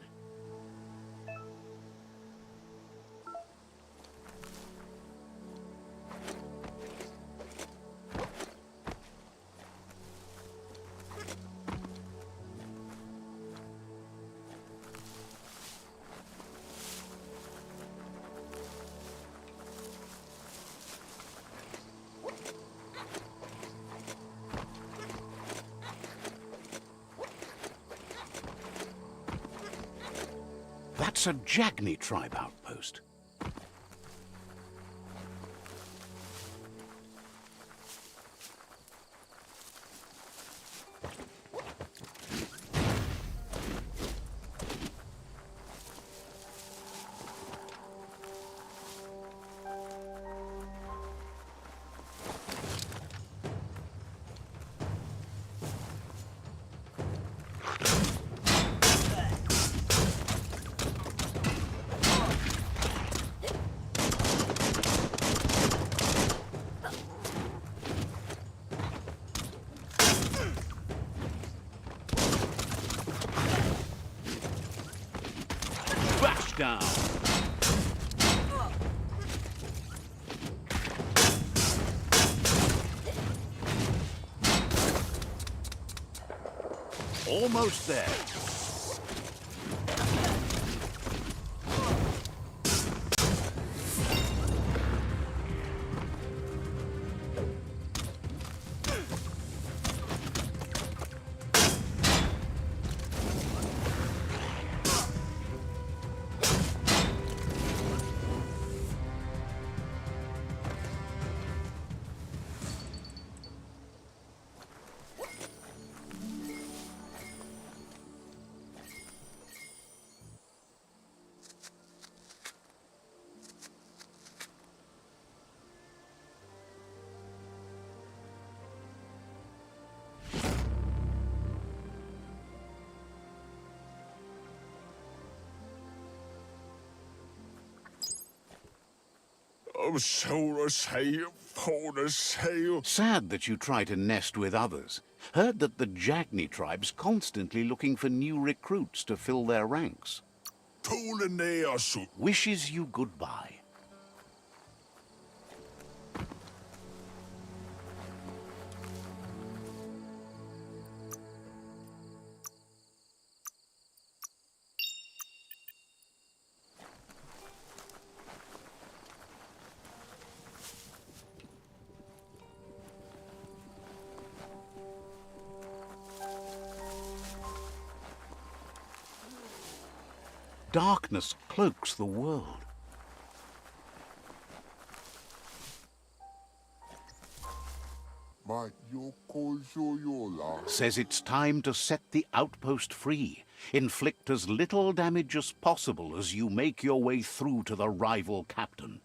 That's a Jagni tribe outpost. Down. Almost there. Sad that you try to nest with others. Heard that the Jagni tribe's constantly looking for new recruits to fill their ranks. Wishes you goodbye. Darkness cloaks the world. Says it's time to set the outpost free. Inflict as little damage as possible as you make your way through to the rival captain.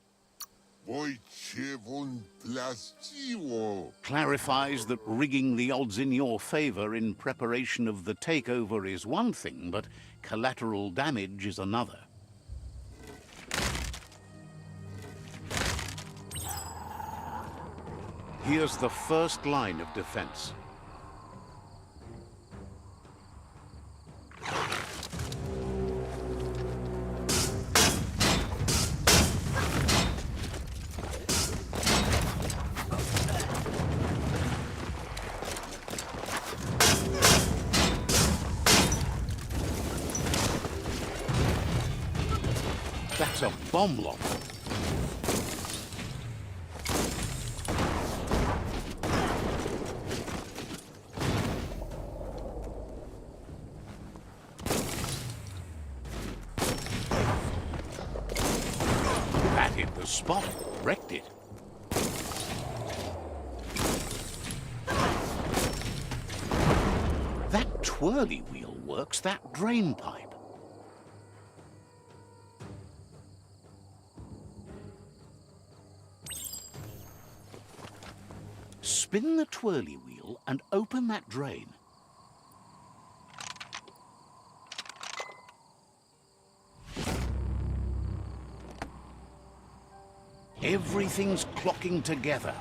Clarifies that rigging the odds in your favor in preparation of the takeover is one thing, but collateral damage is another. Here's the first line of defense. That's a bomb lock. That hit the spot, wrecked it. That twirly wheel works that drain pipe. Spin the twirly wheel and open that drain. Everything's clocking together.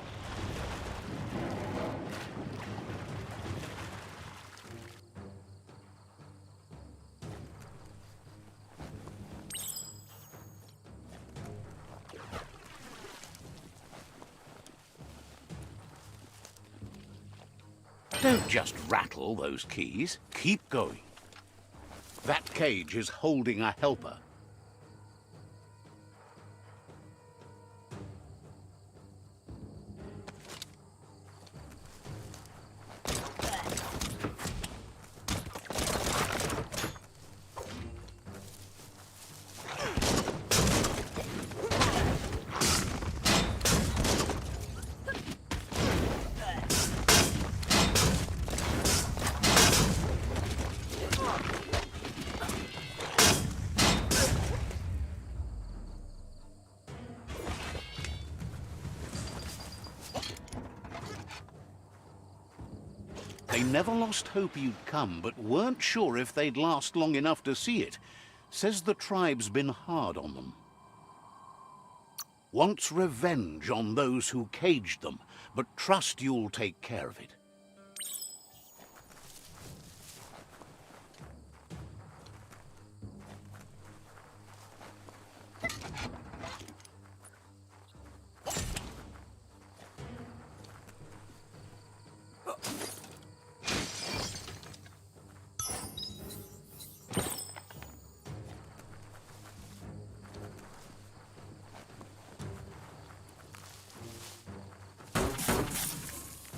Don't just rattle those keys. Keep going. That cage is holding a helper. They never lost hope you'd come, but weren't sure if they'd last long enough to see it. Says the tribe's been hard on them. Wants revenge on those who caged them, but trust you'll take care of it.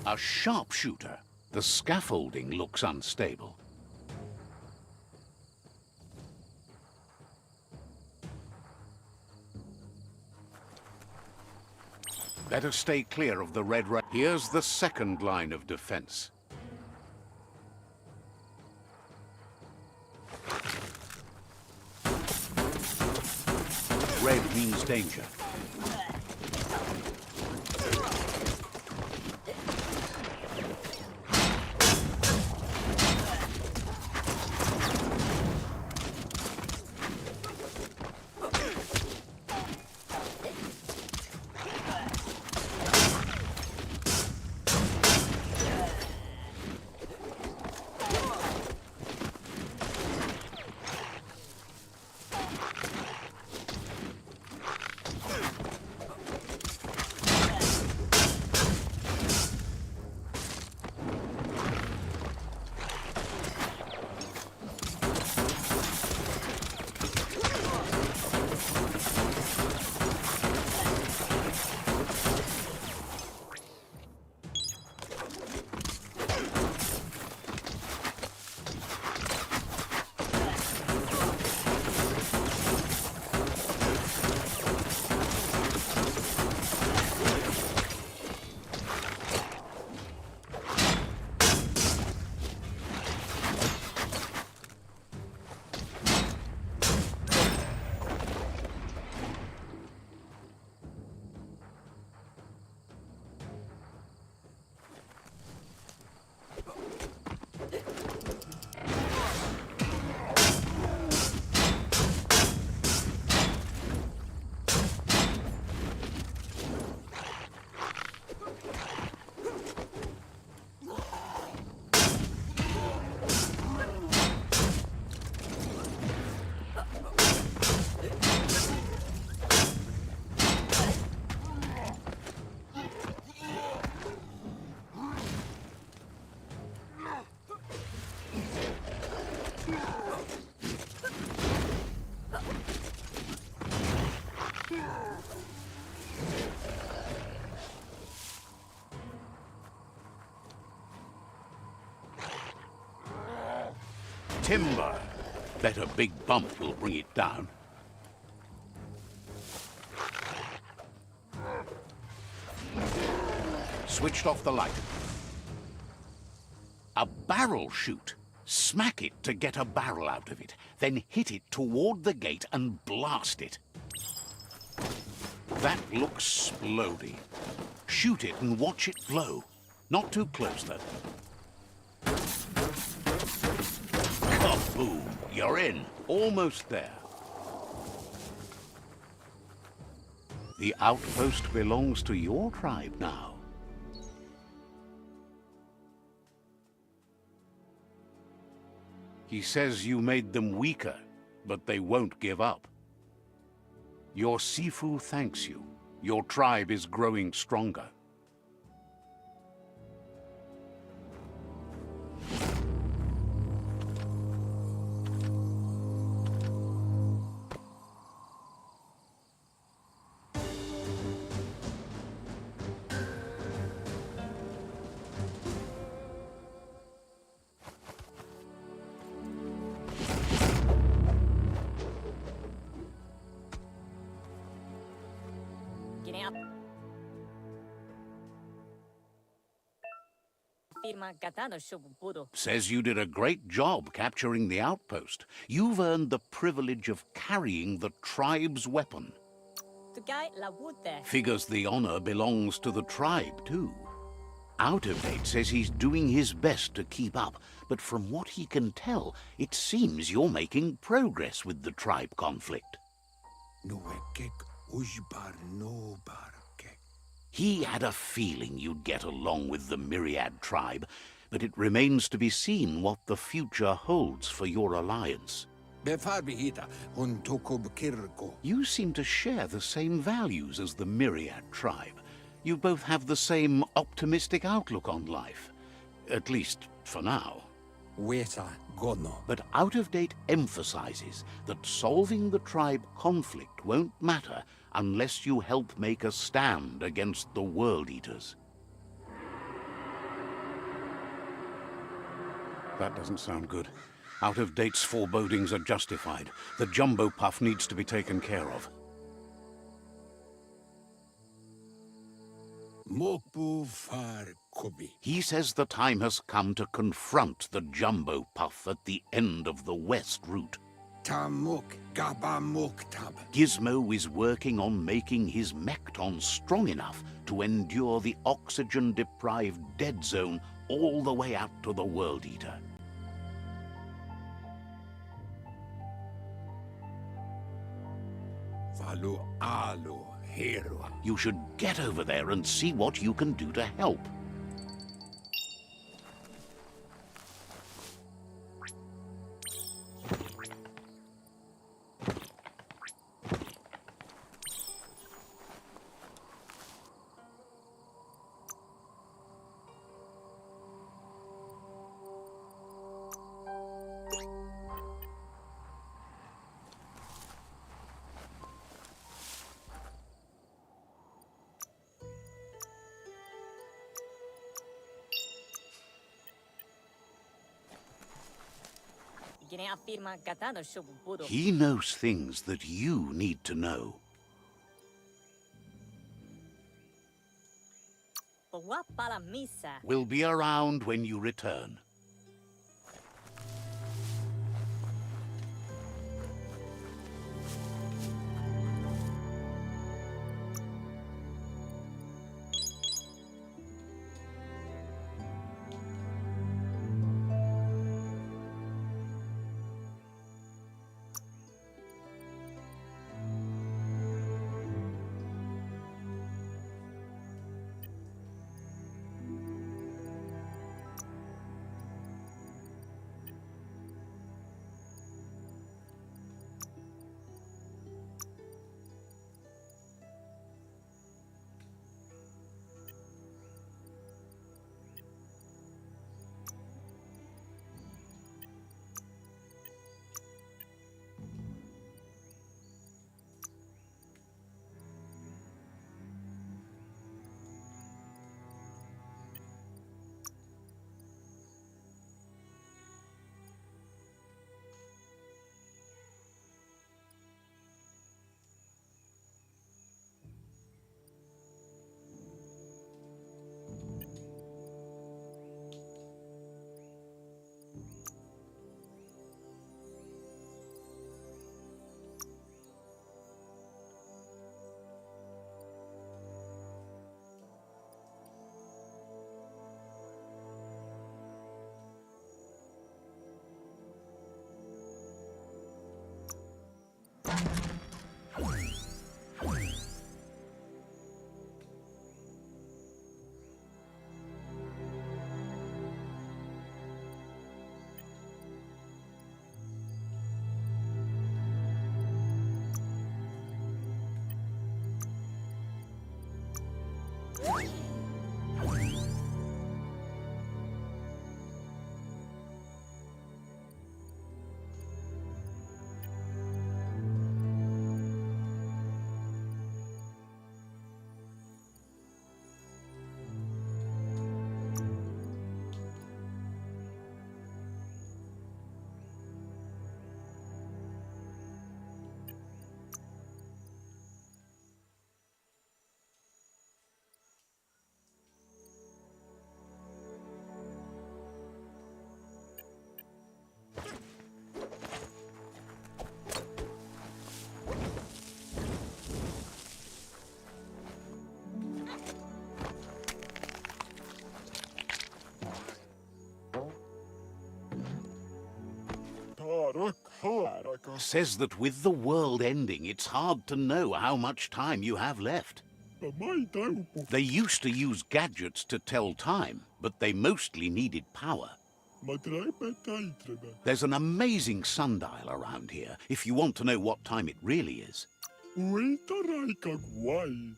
A sharpshooter. The scaffolding looks unstable. Better stay clear of the red ra- Here's the second line of defense. Red means danger. Timber. Bet a big bump will bring it down. Switched off the light. A barrel shoot. Smack it to get a barrel out of it. Then hit it toward the gate and blast it. That looks splody. Shoot it and watch it blow. Not too close, though. Kaboom! You're in. Almost there. The outpost belongs to your tribe now. He says you made them weaker, but they won't give up. Your Sifu thanks you. Your tribe is growing stronger. afirma gatado shuburo. Says you did a great job capturing the outpost. You've earned the privilege of carrying the tribe's weapon. Tugai la wute. Figures the honor belongs to the tribe, too. Out of Date says he's doing his best to keep up, but from what he can tell, it seems you're making progress with the tribe conflict. He had a feeling you'd get along with the Myriad tribe, but it remains to be seen what the future holds for your alliance. You seem to share the same values as the Myriad tribe. You both have the same optimistic outlook on life. At least, for now. But Out of Date emphasizes that solving the tribe conflict won't matter unless you help make a stand against the World Eaters. That doesn't sound good. Out of Date's forebodings are justified. The jumbo puff needs to be taken care of. He says the time has come to confront the jumbo puff at the end of the west route. Gizmo is working on making his Mekton strong enough to endure the oxygen-deprived dead zone all the way out to the World Eater. You should get over there and see what you can do to help. Gine afirma gatado shuburo. He knows things that you need to know. Wa para misa. We'll be around when you return. Says that with the world ending, it's hard to know how much time you have left. They used to use gadgets to tell time, but they mostly needed power. There's an amazing sundial around here, if you want to know what time it really is.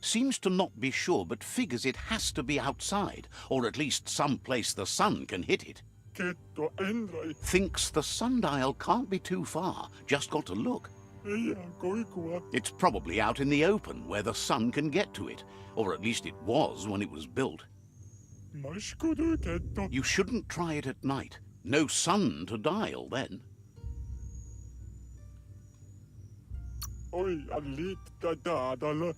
Seems to not be sure, but figures it has to be outside, or at least someplace the sun can hit it. Thinks the sundial can't be too far, just got to look. It's probably out in the open, where the sun can get to it, or at least it was when it was built. You shouldn't try it at night. No sun to dial then.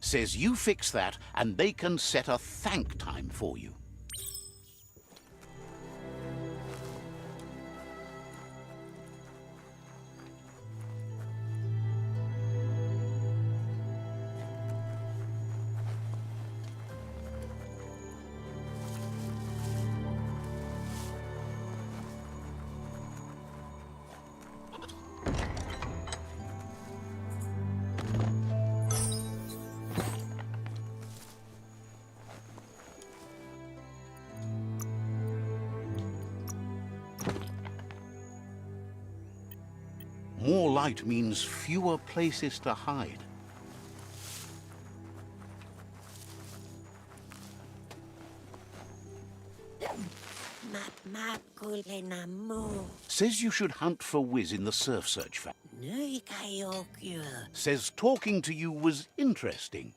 Says you fix that, and they can set a thank time for you. More light means fewer places to hide. Says you should hunt for Wiz in the surf search factory. Says talking to you was interesting.